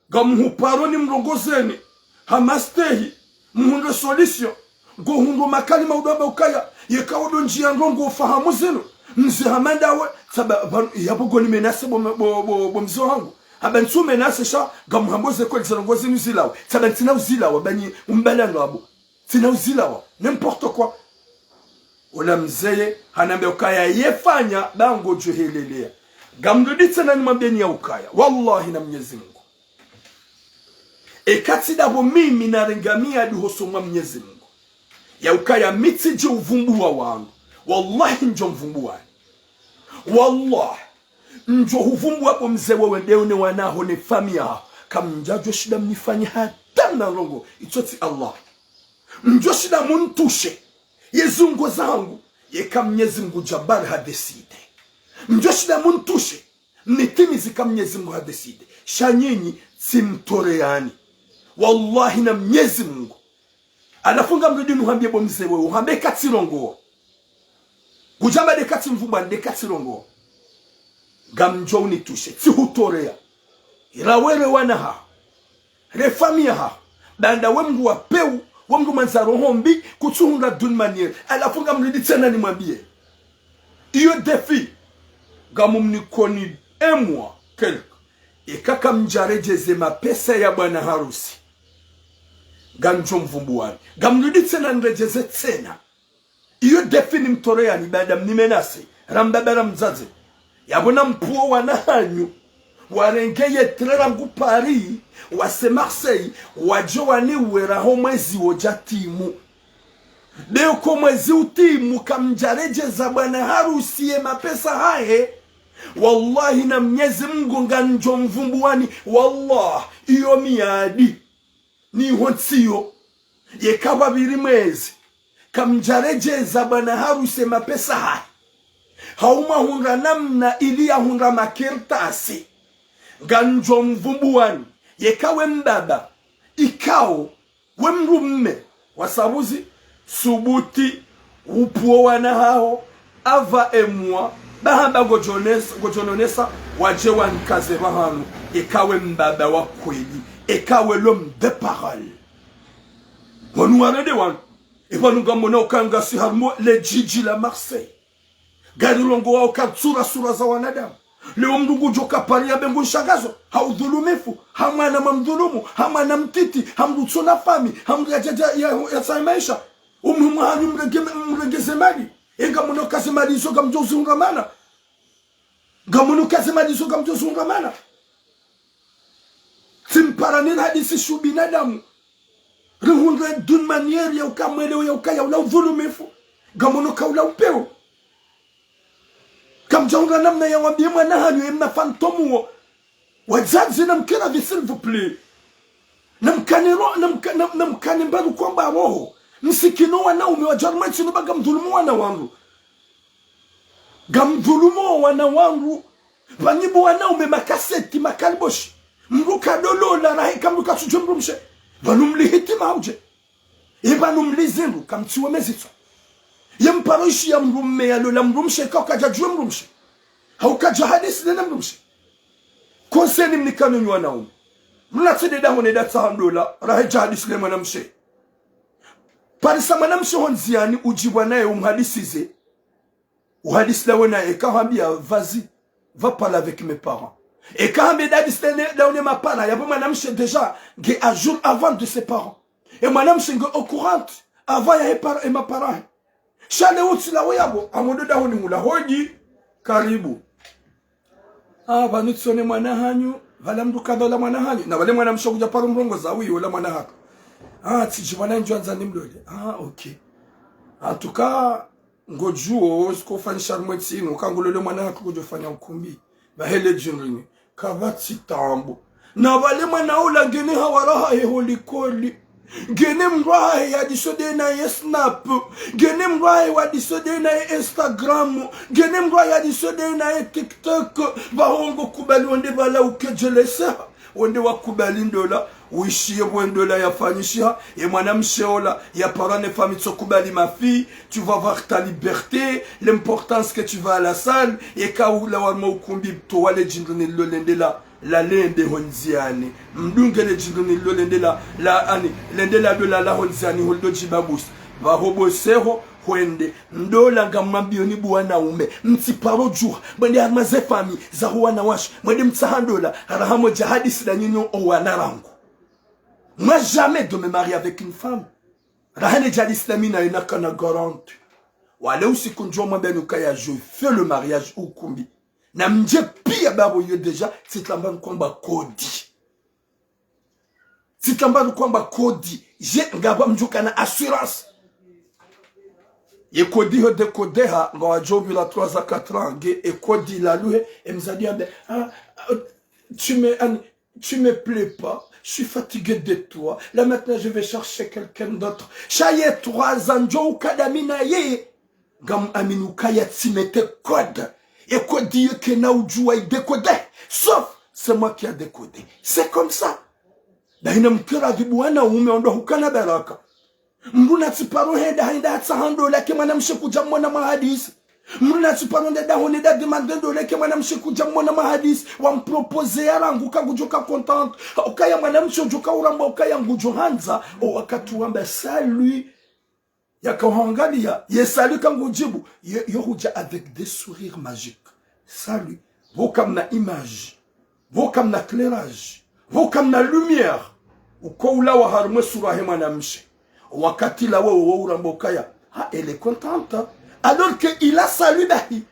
Gamuhuparo ni mrongozeni. Hamastehi. Mhundo solution. Go hundo makali maudaba ukaya. Yeka odo njia nrongo ufahamu zinu. Mzi hamanda we. Saba yapo goni menase bomze wangu. Habantu menase sha. Gamuhamboze kwa lisanongozi nuzilawe. Saba tina uzilawe. Bani umbalano wabo. Tina uzilawe. N'importe quoi. Ola mzeye hanambe ukaya yefanya bango juhelelea. Gamduditsa na nimambeni ya ukaya. Wallahi na Mwenyezi Mungu. Ekati dabo mimi na rengamia duhosomwa Mwenyezi Mungu. Ya ukaya mitiji uvumbuwa wangu. Wallahi njo mvumbuwa. Wallahi njo uvumbuwa po mzewe wendeune wanaho ni famia. Kamnjajo shida mnifanya hata na rongo. Itoti Allah. Njo shida muntushe. Yezungo zangu. Yeka Mwenyezi Mungu jabari hadeside. Njo shida muntushe. Nitimizi ka Mwenyezi Mungu hadeside. Shanyinyi simtoreani. Wallahi na Mwenyezi Mungu. Anafunga mrudi nuhambie bomze wewe. Uhambe katirongo. Gujamba de kati mvumba de katirongo. Gamjo unitushe. Tihutorea. Irawere wanaha. Refamia ha. Banda wemgu wa peu. Wemgu manzaro hombi. Kutuhunga dun maniere. Anafunga mrudi tena ni mwambie. Iyo defi. Gamumni koni emwa. Kelka. Ekaka mjarejeze mapesa ya bwana harusi. Ganjo mvumbuani. Gamrudi tena nrejeze tena. Iyo defini mtorea ni baada mnimenase. Rambabara mzaze. Yabona mpuo wanahanyu. Warengeye trera ngu Paris. Wase Marseille. Wajo wani uwera ho mwezi ojatimu. Leo ko mwezi utimu kamjarejeza bwana harusi ye mapesa hae. Wallahi na Mwenyezi Mungu nganjo mvumbuani. Wallah. Iyo miadi. Ni honsiyo. Yekawa biri mwezi. Kamjarejeza bwana harusi mapesa hai. Hauma hunra namna ilia hunra makirtasi. Ganjo mvumbuani. Yekawe mbaba. Ikao. Wemrumme. Wasabuzi. Subuti. Upuo wana hao. Ava emwa. Bahamba gojononesa. Wajewa nkaze bahanu. Yekawe mbaba wa kweli. Ekawe l'homme de parole. Wanuarede wan. Epanuga mona okanga si harmo le jiji la Marseille. Gari longo wa okatsura sura za wanadamu. Leo mndugu joka paria bengu nshagazo. Haudhulumifu. Hamana mamdhulumu. Hamana mtiti. Hamrutsona fami. Hamru ya jaja ya saimaisha. Umuhimu hanyu mregeze mali. Ngamuno kasemalizo kamjozungamana. Ngamuno kasemalizo kamjozungamana. Timparanil hadisi shu binadamu. Rihundwe d'une manière ya ukamwele ya ukaya ula uvulumifu. Ngamuno ka ula upeo. Kamjonga namna ya wambie mwana hanyu emna fantomu. Wazazi na mkera vi s'il vous plaît. Namkane mbadu kwamba roho. Msikino wanaume wa Jarmani sinuba gamdhulumu wana wangu. Gamdhulumu wana wangu. Panyibu wanaume makaseti makalboshi. Mruka dolo la rahi kamruka sujumrumshe. Vanumli hitima hauje. Ivanumli zindu kamtiwe mezito. Yemparoishi ya mrumme ya lola mrumshe kaukaja juwe mrumshe. Haukaja hadisi dena mrumshe. Konseni mnikanu nywa naume. Mnatide da hone da tahandola rahi jahadisi le mwanamshe. Parisa mwanamshe honziani ujibwa naye umhadisize. Uhadisi la wena eka hambia vas-y, va parler avec mes parents. Et quand mes dadis donné ma part, il y a pas madame déjà un jour avant de ses parents. Et madame c'est au courant avant et ma parent. Chale uti la weyabo amodo da honi mula hoji karibu. Ah banu tsone mwana hanyu vala mduka dola mwana hanyu na wale mwana mshokuja paro mrongo za huyo wala mwana hako. Ah tijibana njwanza ni mlole. Ah okay. En tout cas ngojuo sikofanyisha mwetsi ngokangolole mwana hako kujofanya ukumbi. Bahele jinrini kavati tambo na vale manaula gene hawaraha holikoli gene mraha ya disode na snap gene mraha wa disode na Instagram gene mraha ya disode na TikTok bahongo kubali onde bala ukejelesa onde wakubali ndola uishie bwendola yafanyisha et mwanamsheola ya parane famille tsokubali ma fille tu vas voir ta liberté l'importance que tu vas à la salle et kaula warma ukumbi to wale jindoni lolendela la lende honziani mdungele jindoni lolendela la ani lendela dola la honziani holdo jibabus va hobo seho Wende ndola ngamabioni buwana ume mtiparo jua mwende armaze fami za huwana wash mwende mtsahandola arahamo jahadisi da nyinyo owanarangu. Moi jamais de me marier avec une femme. Rahane jahadisi da mina inakana garante. Wale usiku njua mwambenu kaya je fais le mariage ukumbi. Na mje pia babo yo deja sitlambanu kwamba kodi. Sitlambanu kwamba kodi. Je ngaba mjuka na assurance. Et kodi ho de kodeha nga jobi la 3 à 4 ans et kodi la loué et mzadi ande tu me plais pas, je suis fatigué de toi, là maintenant je vais chercher quelqu'un d'autre. Chaye 3 ans jo kadamina ye gam aminu kaya timete code et kodi ke na ujua décodé sauf c'est moi qui a décodé. C'est comme ça. Daina mkira vibuana ume ondo hukana baraka. Mbuna tsiparo henda henda tsahando lake mwanamshe kuja mwana mahadisi. Mbuna tsiparo ndeda honeda demandendo lake mwanamshe kuja mwana mahadisi wampropose yarangu kagujoka contente. Okaya mwanamshe ujoka uramba okaya ngujo hanza o wakati wamba salut yakahangalia ye salut kangujibu yo huja avec des sourires magiques. Salut vo comme na image, vo comme na éclairage, vo comme na lumière. Uko ula wa harumwe sura he mwanamshe. Wakati la wewe urambokaya elle est contente alors que il a salué dahi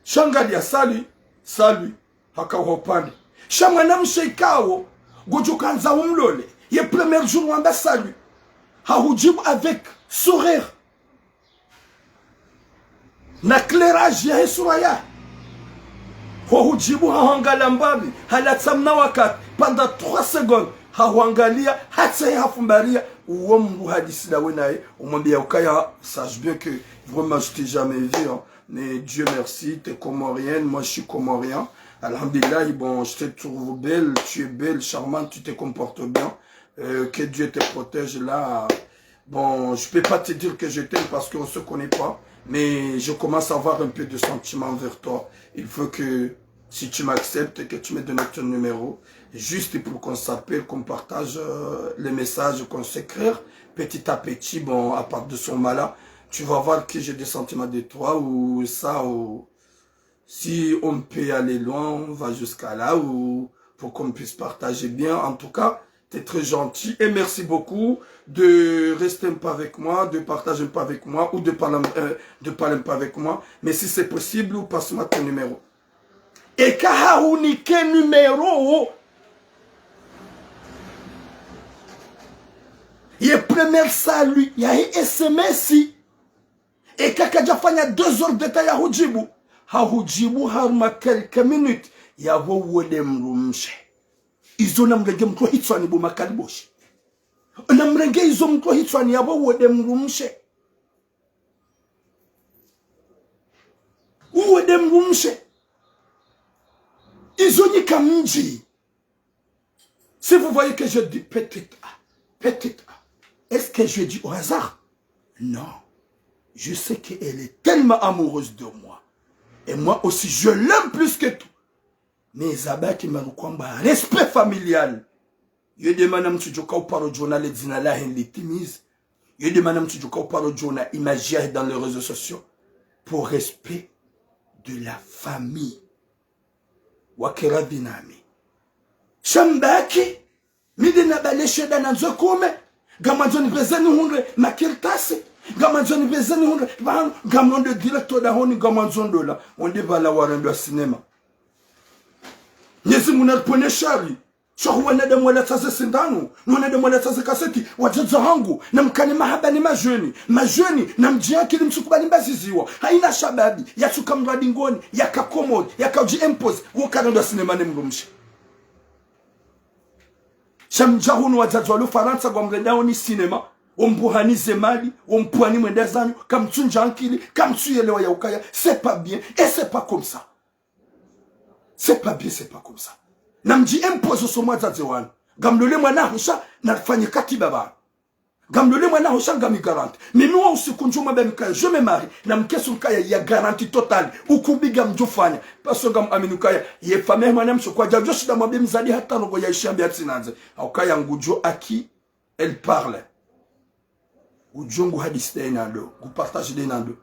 shangalia salut hakawopande shamwanamshe ikawo gojukanza umlole ye premier jour wamba salut hahujibu avec sourire na éclairage ya suraya hujibu hahangala mbabi halatsamna wakati pendant 3 secondes hawangalia hatse hafumbaria uombu hadisi la wenae umwambia ukaya. Sache bien que vraiment je t'ai jamais vu hein. Mais Dieu merci, t'es comorienne, moi je suis comorien. Alhamdulillah, bon, je te trouve belle, tu es belle, charmante, tu te comportes bien. Que Dieu te protège là. Bon, je peux pas te dire que je t'aime parce qu'on se connaît pas, mais je commence à avoir un peu de sentiment envers toi. Il faut que si tu m'acceptes, que tu me donnes ton numéro, juste pour qu'on s'appelle, qu'on partage les messages, qu'on s'écrire petit à petit. Bon, à part de ce moment-là, tu vas voir que j'ai des sentiments de toi, ou ça, ou si on peut aller loin, on va jusqu'à là, ou pour qu'on puisse partager bien. En tout cas, T'es très gentil et merci beaucoup de rester un peu avec moi, de partager un peu avec moi ou de parler un peu avec moi. Mais si c'est possible, passe-moi ton numéro. Et quand on a quel numéro, il y a premier salut, il y a un SMS. Et quand il y a 2 heures de temps, il y a quelques minutes, il y a izo namrenge mtu hitswani bo makaliboshi namrenge izo mtu hitswani yabo wode mrumshe izo nyika mji. Si vous voyez que je dis petite A, est-ce que je dis au hasard? Non, je sais qu'elle est tellement amoureuse de moi et moi aussi je l'aime plus que tout. Mais abaki marukwamba respect familial. Yede manam tujoka uparo jona le dinala hen litimise. Yede manam tujoka uparo jona imagier dans les réseaux sociaux pour respect de la famille. Wakera binami. Shambaki midena baleshe dana nzokome gamanzoni bezani hundre makirtasi gamanzoni bezani hundre gamondo directeur da honi gamanzondo la on debala warendo cinéma. Nyezi munarpone shari. Shohu wanede mwele taze sindanu. Wanede mwele taze kaseti. Wajaza hangu. Na mkani mahaba ni majweni. Majweni na mjia kili msukubali mbaziziwa. Haina shababi. Ya tuka mradingoni. Ya kakomod. Ya kauji impose. Wakarando sinema ni mrumshi. Shamjahunu wajaza walu Faransa kwa mredao ni sinema. Wambuhani zemali. Wampuani mwendezanyu. Kamtunja ankili. Kamtuyelewa ya ukaya. C'est pas bien. Et c'est pas comme ça. C'est pas bien, c'est pas comme ça. Namji impose sur moi zazewan. Gamlole mwana hosha na fanye katibaba. Gamlole mwana hosha ngami garanti. Mais moi aussi kunjuma bemka je me marie na mkesu kaya ya garantie totale. Ukubiga mjofanya. Parce ngam aminukaya ye famille mwana msokwa jajo shida mwabe mzadi hata rogo ya ishambi atsinanze. Aukaya ngujo aki elle parle. Ujongu hadis denado, ku partage denado.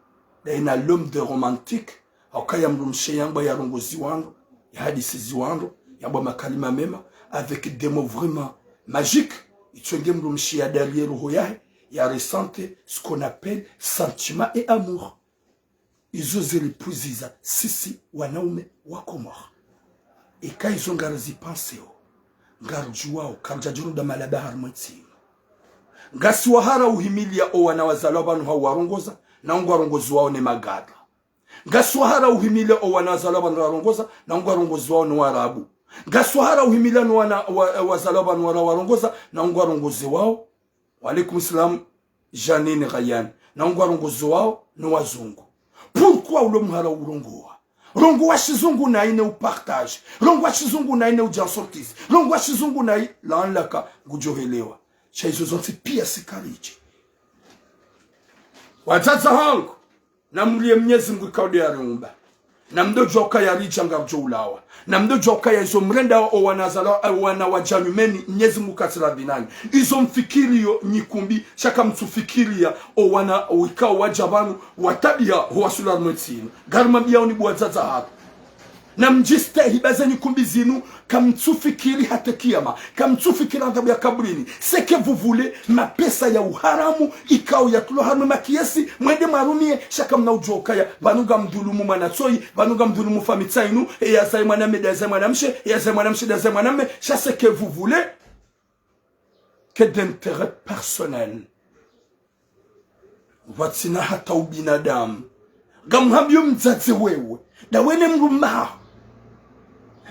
Dena l'homme de romantique. Aukaya mrumshe yangu ya rongozi wangu. Hadisi ziwando yabo makalima mema avec des mots vraiment magiques. Itwenge mrumshia derrière roho yae ya ressentir ce qu'on appelle sentiment et amour. Izo zilipuziza sisi wanaume wako mort. Et quand ils ont garazi pensé ngarjuwao karjajuru da malabahar mwetsi ngasiwahara uhimilia o wanawazalwa banu hawarongoza na ngwarongozi wao ne magada. Gaswahara uhimile o wanazalaba nwarongoza na ngwarongozi wao ni Waarabu. Gaswahara uhimile no wana wazalaba nwarongoza na ngwarongozi wao walikum salam Janine Ryan na ngwarongozi wao ni Wazungu. Pourquoi ulo muhara urongoa? Rongo wa shizungu na ine upartage. Rongo wa shizungu na ine ujansortis. Rongo wa shizungu na lanlaka gujohelewa. Chaizo zonti pia sikarichi. Wazaza hangu na mliye Mwenyezi Mungu kaude ya rumba na mdojoka ya richa ngamjo ulawa na mdojoka ya izo mrenda o wanazala wana wajanyumeni Mwenyezi Mungu katira binani izo mfikirio nyikumbi shaka mtufikiria o wana wikao wajabanu watabia huwasula mwetsino garma biya oni buwazaza hapo na mjiste hibaza nyikumbi zinu kamtufikiri hata kiyama kamtufikiri adhabu ya kaburini. C'est que vous voulez mapesa ya uharamu ikao ya tulo haramu makiesi mwende marumie shaka mnaujoka ya banuga mdulumu manatoi banuga mdulumu famitsainu ya zai mwaname da zai mwanamshe ya zai mwanamshe da zai mwaname. C'est que vous voulez que d'intérêt personnel watsina hata ubinadamu gamhabyo mzazi wewe da wene mrumaha.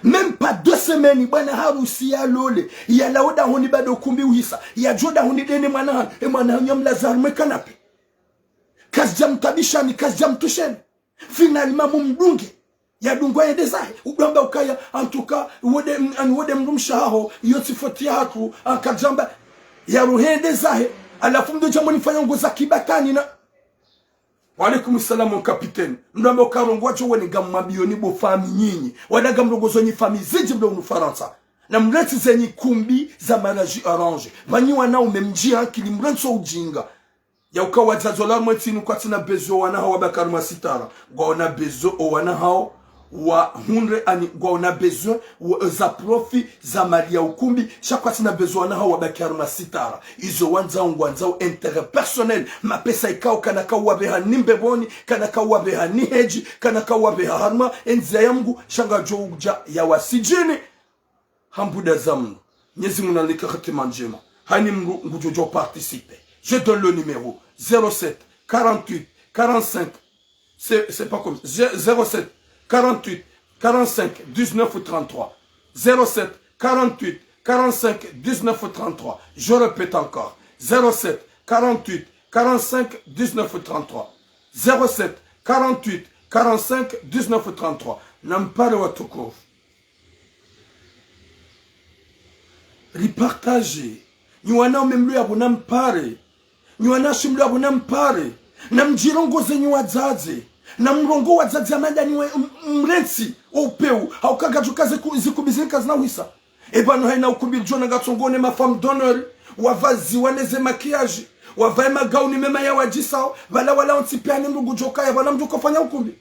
Même pas 2 semaines, bwana harusi ya lole ya lauda honi bado kumbi uhisa ya joda honi dene mwana e mwana nyamla zarme kanape kazjam tabishani kazjam tusheni finalement mumdunge ya dungwa ya dezahe ugamba ukaya antuka wode mrumshaho yoti foti hatu akajamba ya ruhe dezahe alafu mdo jambo nifanya ngoza kibatani na Walaikum salam kapiteni. Mdambe ukarongwa cho weni gamabioni bo fami nyinyi. Wadaga mrongozo nyi fami ziji mdo unu Faransa. Na mreti zenyi kumbi za maraji arrange. Vanyi wana umemjia kili mrenso ujinga. Ya ukawa zazola mwetinu kwa tina bezo wana hawa bakaruma sitara. Gwa wana bezo o wana hao wa hundre ani gwa una besoin za profi za mali ya ukumbi chaque tina besoin na hawa bakiarma sitara izo wanza ngwanza intérêt personnel mapesa ikao kana kawa beha nimbeboni kana kawa beha ni heji kana kawa beha harma enza yangu shanga joja ya wasijini hambuda zamu nyezi munalika khatima njema hani ngujojo participer. Je donne le numéro 07 48 45 c'est pas comme 07 48 45 19 33 07 48 45 19 33. Je répète encore 07 48 45 19 33 07 48 45 19 33. Nampare watukufu, ripartager nywana memlu ya bunampare nywana shimlu ya bunampare na mjirongo zenyu wadzaze na mrongo wadzaze amanda niwe mrensi upeu haukaga tukaze zikubizika zinawisa ebano haina ukubiljona gatongone ma femme d'honneur wavazi waneze makiaji wavae magauni mema ya wajisao wala ontipiane mrugu joka ya bana mjuko fanya ukumbi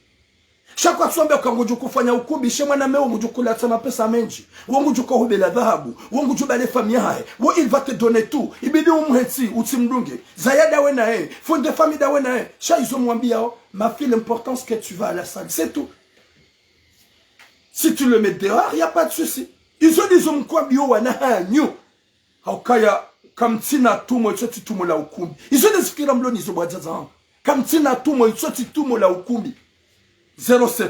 shakwa tsombe ukangojo kufanya ukumbi shema na meo mjukula tsama pesa menji wangu juko hubela dhahabu wangu jubale famille hae wo il va te donner tout ibidi umhetsi utimdunge zayada we na e fond de famille da we na e sha izo mwambia ma fille l'importance que tu vas à la salle c'est tout. Si tu le mets dehors y a pas de souci. Izo dizo mkwambio wana hanyu haukaya kamtina tumo choti tumo la ukumbi izo desikira mloni izo bwajaza kamtina tumo choti tumo la ukumbi 07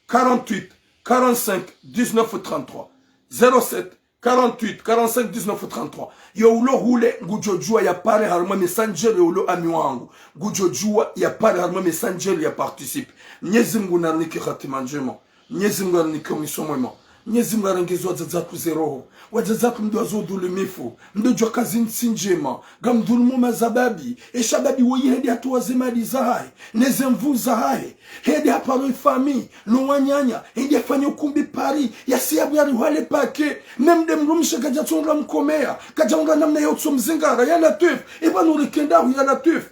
48 45 19 33 07 48 45 19 33. Yo ulo hule ngujojua ya pare haruma messenger yo ulo ami wangu ngujojua ya pare haruma messenger ya participe. Mnyezi Mungu narniki khatima njema, Mnyezi Mungu narniki misomwema, Mnyezi Mungu arengezwa zazatu zeroho wazazatu mdoazo dulumifu mdojwa kazi nsinjema gamdulumu mazababi eshababi woyi hedi hatu wazemadi zahae neze mvu zahae hedi haparo ifami nuwanyanya hedi hafanya ukumbi pari ya siyabu ya riwale pake memde mrumishe kajatunga mkomea kajaunga namna ya utso mzingara ya natuf iba nurikendahu ya natuf.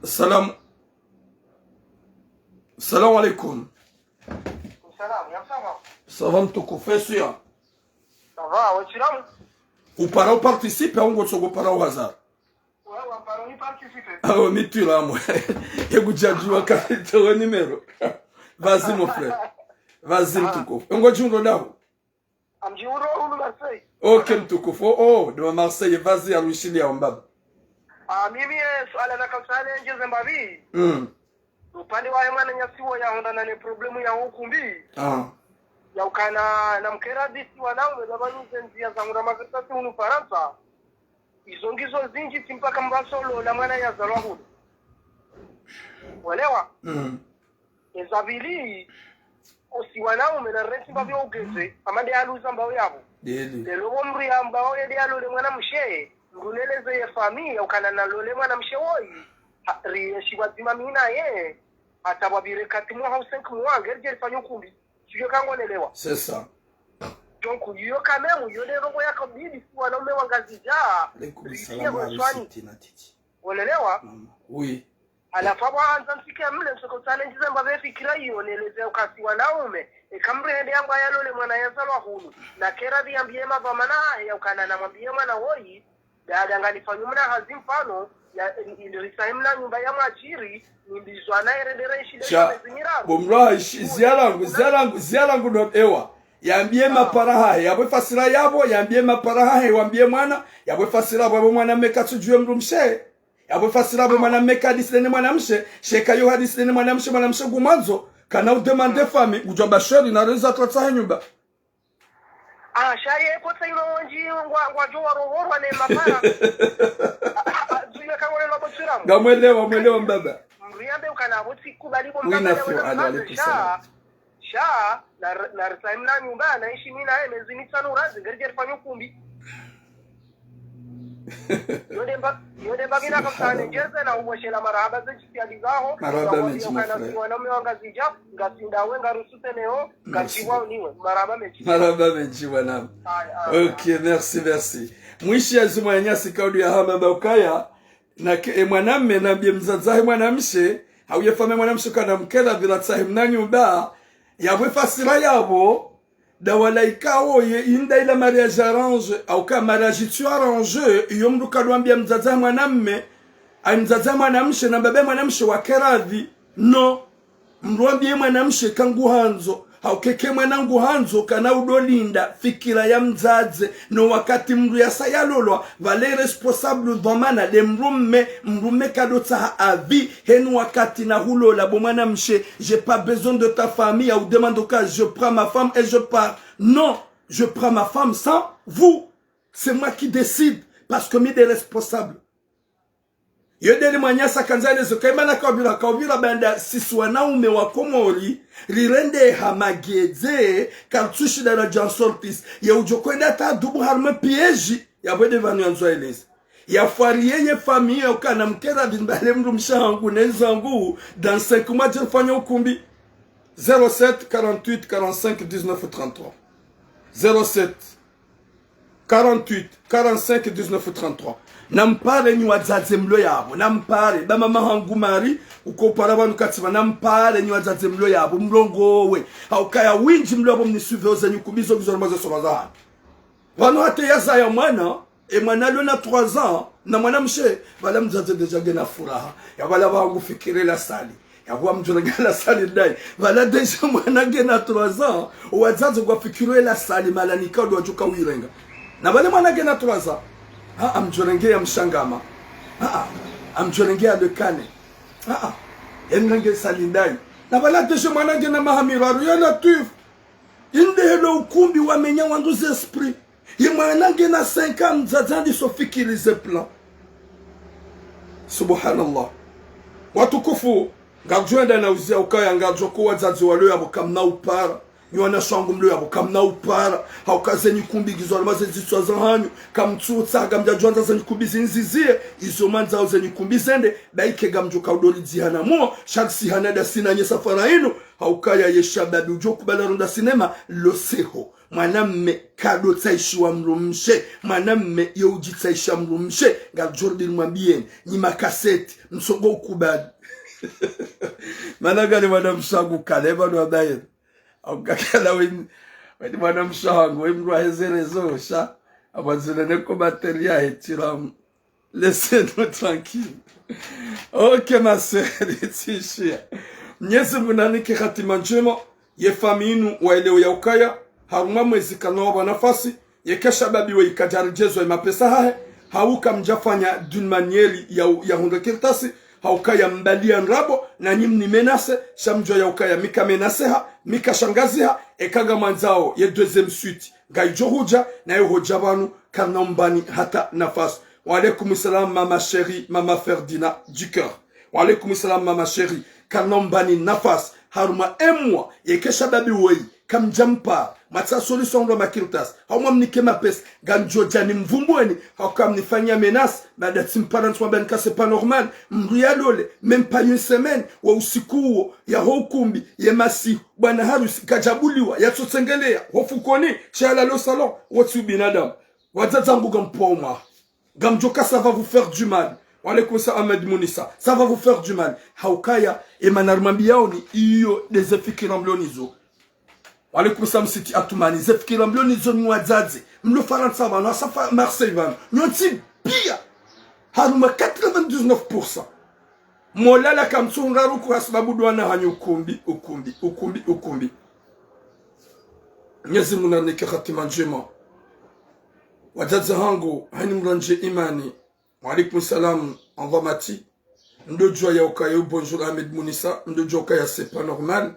Salam alaikum. Ça va mtukufu sio? Ça va, wachiramu? Upara participe au ngotsoko para au hasard? Ouais, upara ni participe. Ah, mais tu là moi. Ego jajua ka to numéro. Vas-y mon frère. Vas-y mtukufu. Ngojundo daho. Amjiuro ulu Marseille. OK mtukufu. Oh, de Marseille, vas-y alushili ya mbaba. Mimi swala na kamsale nje Zimbabwe. Upande wa mwana nyasiwo ya honda na ne problemu ya ukumbi. Ya ukana na mkera disi wanaume zabanu zenjia za ngura makartasi unu Faransa. Izongizo zinji timpaka mbasolo la mwana ya zalwa hulu. Walewa? Ezabili osi wanaume na resi mbavyo ugeze amade aluza mbao yabo. Lelo omri ya mbao ya dialo le mwana mshe nguleleze ya familia ukana na lole mwana mshe woi. Riyeshi wazima mina ye atababire katimu hausenku mwange rije rifanyo kumbi. C'est ça. Donc, il y a quand même, il y a des gens qui ont dit qu'il faut nommer un gazija. Oui. À la fois, on a dit que ce qu'on a dit, c'est que c'est qu'il y a les occasions et comme il y a des gens qui ont dit que na kera di ambie mavamana ya ukana mwambie mwana woi dada ngalifanya mna hazim pano ya ilisaimna nyumba ya mwachiri nindizwa na eredere shida zinyiraru bomra zialangu ndo ewa yambie maparaha yabwe fasira yabo yambie maparaha yambie mwana yabwe fasira babo mwana meka tujue mrumshe yabwe fasira babo mwana meka disene mwana mshe sheka yo hadisene mwana mshe gumanzo kana udemande fami ujomba sheri na reza tratsa nyumba shaye ko tsaino wanji ngwa jowa rohorwa ne mapara zuya kangole lobo tsiramu gamwelewa mbaba mriambe ukana boti kubali bomba sha na risaimna nyumba naishi mimi naye miezi mitano urazi ngerije rifanye ukumbi yode bagina kamsane jeze na uboshela marahaba zechitializaho marahaba mechi wanaume wangazija ngasindawe ngarusute neo ngachiwa niwe marahaba mechi wana. OK, merci mwishi azimwa nyasi kaudu ya hama bakaya na mwanamme na bie mzazahe mwanamshe hauye fame mwanamshe kana mkela bila tsahim na nyumba yabwe fasira yabo da wala ikao ye inda ila mariage arrange au ka mariage tu arrange iyo mdu kalwambia mzaza mwanamme mzaza mwanamshe na baba mwanamshe wa keradhi no mruambie mwanamshe kangu hanzo haukeke mwanangu hanzo kana udolinda fikira ya mzaze no wakati mru ya sayalolwa vale responsable dhamana de mrume kadota avi henu wakati na hulola bo mwanamshe j'ai pas besoin de ta famille ou demande cas je prends ma femme et je pars non je prends ma femme sans vous c'est moi qui décide parce que mi des responsables yodeli mwanyasa kanzane zokaimana kaubira banda sisi wanaume wa Komori rirende hamageze kartushi da Jan Sortis ya ujokwenda ta dubu harma pieji ya bwede vanu yanzo eleze ya fariye ye famille okana mkera bimbale mru mshangu nezangu dans 5 mois je fanya ukumbi 07 48 45 19 33 07 48 45 19 33 nampare ni wazaze mlo yabo nampare ba mama hangu mari uko para banu katsiba nampare ni wazaze mlo yabo mlongowe haukaya winji mlo yabo mnisuve ozanyu kubizo bizormaze sobaza banu hate yaza ya mwana e mwana lona 3 ans na mwana mshe bala mzaze deja gena furaha ya bala bangu fikire la sali ya kwa mjurega la sali dai bala deja mwana gena 3 ans wazaze kwa fikire la sali malanika ndo wajuka wirenga na bale mwana gena 3 ans amjorengea mshangama amjorengea dekane enrenge salindai na bala tesho mwanange na mahamiraru ya latif inde helo ukumbi wamenya wanduze esprit ye mwanange na 5 ans mzazandi sofikirize plan subhanallah watukufu ngajwenda na uzia ukaya ngajoko wazazi walio yabo kamna upara Yona shangu mlo yabo kamna upara haukazenyi kumbi gizwa maze zitswa zahanyu kamtsutsa gamja jwanza zenyi kumbi zinzizie izo manza zenyi kumbi zende baike gamjo kaudoli zihana mo shaksi hanada sina nye safara ino haukaya yeshababi ujoku balarunda sinema loseho mwanamme kado tsaishiwa mrumshe mwanamme yeuji tsaisha mrumshe ngajordi mwambien nyima kaseti msongo ukubadi managani mwanamshangu kaleba nwabaye Aukakala wini mwana mshangu wimru ahezerezo sha abazilene ko materia hetiramu laissez-nous tranquille. Ok ma sœur itishia Mnyezi munanike khatima njema ye faminu waelewa ya ukaya haruma mwezi kanoba nafasi ye kashababi wa ikajarjezo ya mapesa hahe hauka mjafanya d'une manière ya hunda kirtasi haukaya mbalia nrabo na nyimni menase shamjo ya ukaya mika menaseha mika shangaziha ekaga manzao ye deuxième suite gaijo huja na yo hoja banu kanombani hata nafas. Wa alaykoum salam mama chérie mama Ferdina du cœur. Wa alaykoum salam mama chérie kanombani nafas haruma emwa ye keshababi wei kam jampa matsa solution ndo makirtas haumwa mnike mapes ganjo jani mvumbweni hakam nifanya menace baada timparents wa benka c'est pas normal mruyalole même pas une semaine wa usiku ya hokumbi ya masi bwana harusi kajabuliwa yatsotengelea hofukoni chala lo salon watu binadam wadzangu gampoma gamjoka ça va vous faire du mal. Wa alaykoum salam Ahmed Mounissa ça va vous faire du mal haukaya emanarmambiaoni iyo des effikiramblonizo. Wa alaykoum salam siti atumani zefkiramblonizo mwazazi mlo faransa bana safa Marseille bana nyoti pia haruma 99% molala kamtsungaru kwa sababu dwana hanyu ukumbi Nyezi munanike khatima njema wazazi hangu hani mranje imani. Wa alaykoum salam Anvamati ndojo ya ukayo bonjour Ahmed Mounissa ndojo kaya c'est pas normal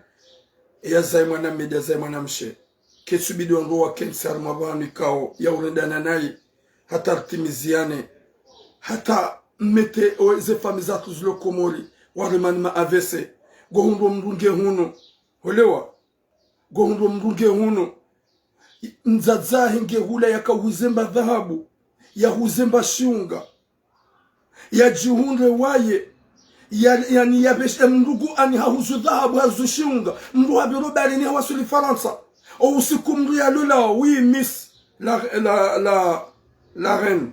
ya zaimwana media zaimwana mshe kesubido ndoa kensar mabani kao ya urendana naye hata artimiziane hata mete oze famizatu zlo Komori warimani ma avese gohundo mrunge huno holewa gohundo mrunge huno nzaza hinge hula yaka huzemba dhahabu ya huzemba shiunga ya jihunre waye yani ya beshe mndugu ani hahuzu dhahabu hazu shiunga mndu habiru bari ni hawasuli Faransa o usiku mndu ya lula oui miss la reine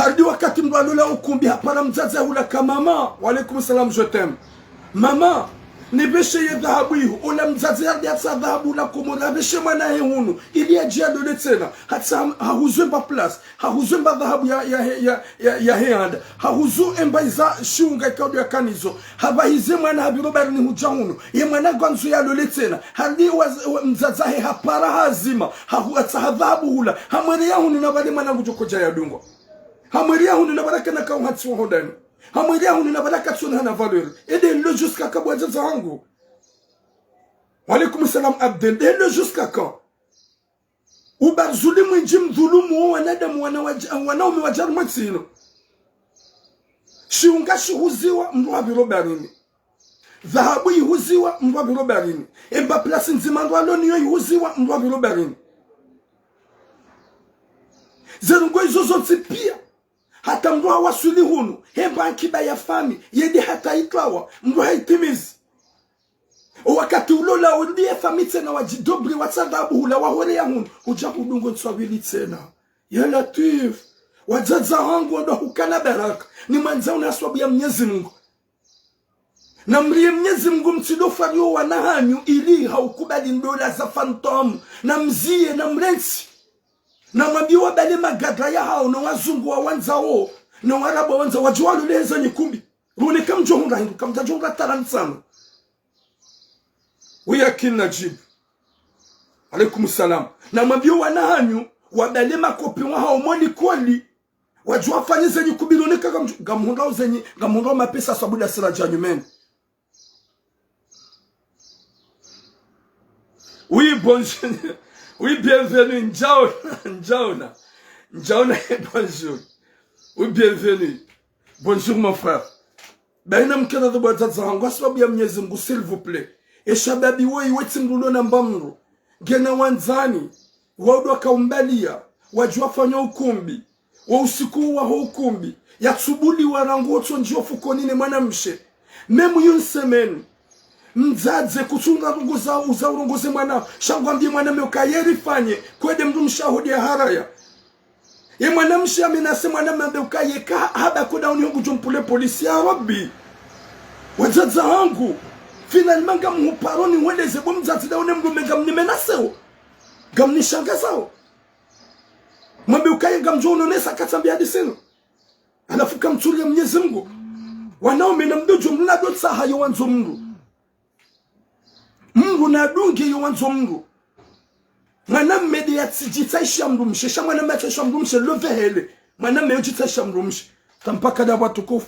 hardi wakati mdu alola ukumbi hapana mzazi hula kama mama wa alaikum salam je t'aime mama nibeshe ye dhahabu hiyo ula mzazi hardi hata dhahabu la kumula beshe mwana hunu ili ajia dole tena hata hahuzwe mba plus hahuzwe mba dhahabu ya heanda hahuzu emba iza shiunga ikaudu ya kanizo haba hize mwana habiroba ni huja hunu ye mwana gwanzu ya dole tena hardi mzazi hapara hazima hata dhahabu hula hamwere ya hunu na bali mwana kujokoja ya dungo hamwere ya hunu na baraka na kaun hatsi wahodani hamwere ya hunu na baraka tsuna hana valeur ede le jusqu'à kabwa jaza hangu walaikum salam abdel ede le jusqu'à quand ubarzuli mwinji mdhulumu wanadamu wanaume wajaru mwetsino shiunga shihuziwa mruwa birobarini dhahabu ihuziwa mruwa birobarini emba plasi nzima ndwalo niyo ihuziwa mruwa birobarini zerungo izozo pia hata mruwa wasuli hunu hemba ankiba ya fami yedi hata itlawa mruwa haitimizi wakati ulola uliye fami tena wajidobri watsadhabu hula wahore ya hunu uja hudungo nswabili tena ya latif wajaza hangu wado hukana baraka ni manza unaswabu ya Mwenyezi Mungu na mriye Mwenyezi Mungu mtidofario wanahanyu ili haukubali ndola za fantom na mzie na mrensi na mwambiwa bale magadra ya hao na wazungu wa wanzao na warabu wanza wajuwalu leza nyikumbi rune kamjohunga hindu kamtajonga taransano wiyakin najib alaikum salam na mwambiwa wanahanyu wabale makopi wa hao moli kwali wajua fanye zenye kubiloneka gamhundao zenye gamhundao mapesa sabuda sira janyumen. Oui, bonjour. Oui, bienvenue. Njaona, bonjour. Oui, bienvenue. Bonjour, mon frère. Baina mkena dhubo tata hangu. Aswabu ya Mwenyezi Mungu, s'il vous plaît. E shababi wei weti mrulo na mbamru. Gena wanzani. Waudu kaumbalia. Wajua fanya ukumbi. Wa usiku wa ukumbi. Ya tsubuli warangu oto njio fukonine mwanamshe. Memu yun semeni. Mzaze kutunga rungoza uza urungoze mwana shangwambie mwana meuka yeri fanye kwede mdu mshahudi ya haraya ye mwana mshi amenase mwana meuka yeka haba kuda uniongu jumpule polisi ya Rabbi wajaza hangu finalmente gamuparoni weleze bo mzazi da une mdu megamnimenaseo gamnishangazao mwambeuka ye gamjono nesa katambia diseno alafu kamtulia Mwenyezi Mungu wanaume na mdojo mnado tsaha yo wanzo mndu Mungu na dungi yo wanzo Mungu. Mwana mmede ya tijitaisha mrumshe. Sha mwana mmetaisha mrumshe love hele. Mwana mmede jitaisha mrumshe. Tampaka da watu kofu.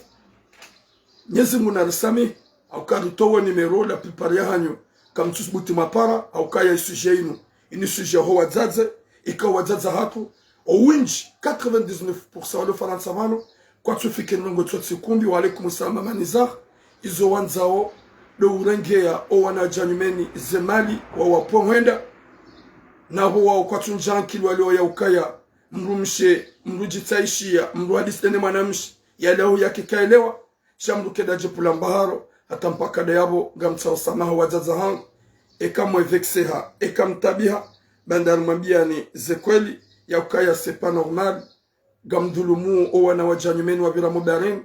Nyezi Mungu na risame. Au karutowa nimero la plupart ya hanyo. Kamtusbuti mapara. Au kaya isuje inu. Ini suje ho wadzaze. Ika wadzaze hatu. O winji. 99% wale faransa wano. Kwa tufike nungo tsotsi kumbi. Wa alaikum salam amanizar. Izo wanzao. Do urengea o wanajanyumeni zemali wa wapohenda na huwa ukwatunjankili walio ya ukaya mrumshe mrujitaishia mruhadisene mwanamshi ya leo ya kikaelewa shamruke jepula mbaharo hata mpaka dayabo gamtsa samaha wazaza hangu eka mwevekseha eka mtabiha bandar mwambiani zekweli ya ukaya sepa normal gamdhulumu o wanawajanyumeni wa vira mubarin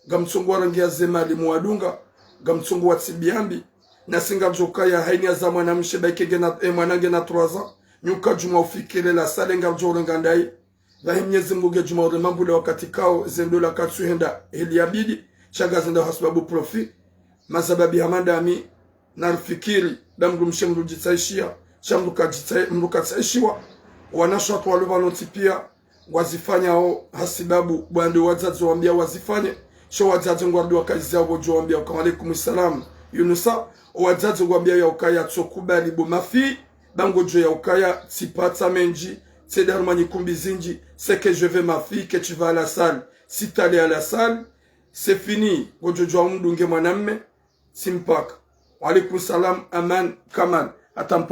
gamtsungwa rangia zemali muadunga gamtsongo wa tsibiambi na singa joka ya haini ya zamwa na msheba ikegena mwanange na 3 ans nyuka juma ufikile la sale nga jorenga ndai va Mwenyezi Mungu juma ure mambule wakati kao zendo la katsu henda heliabidi chaga zenda hasbabu profi masababi hamanda ami na rufikiri damgu mshemru jitsaishia shamruka jitsai mruka tsaishiwa wanashatu walovanoti pia wazifanya ao hasibabu bwande wazazi waambia wazifanye sho wazazi ngwardu wakazi yao joambia kwa alaikum salam yunusa wazazi ngwambia ya ukaya tsokubali bo mafi bango jo ya ukaya tsipata menji tsedar mani kumbizinji c'est que je vais ma fille que tu vas à la salle si tu allais à la salle c'est fini gojo jo mdunge mwanamme simpaka wa alaikum salam aman kamal atampa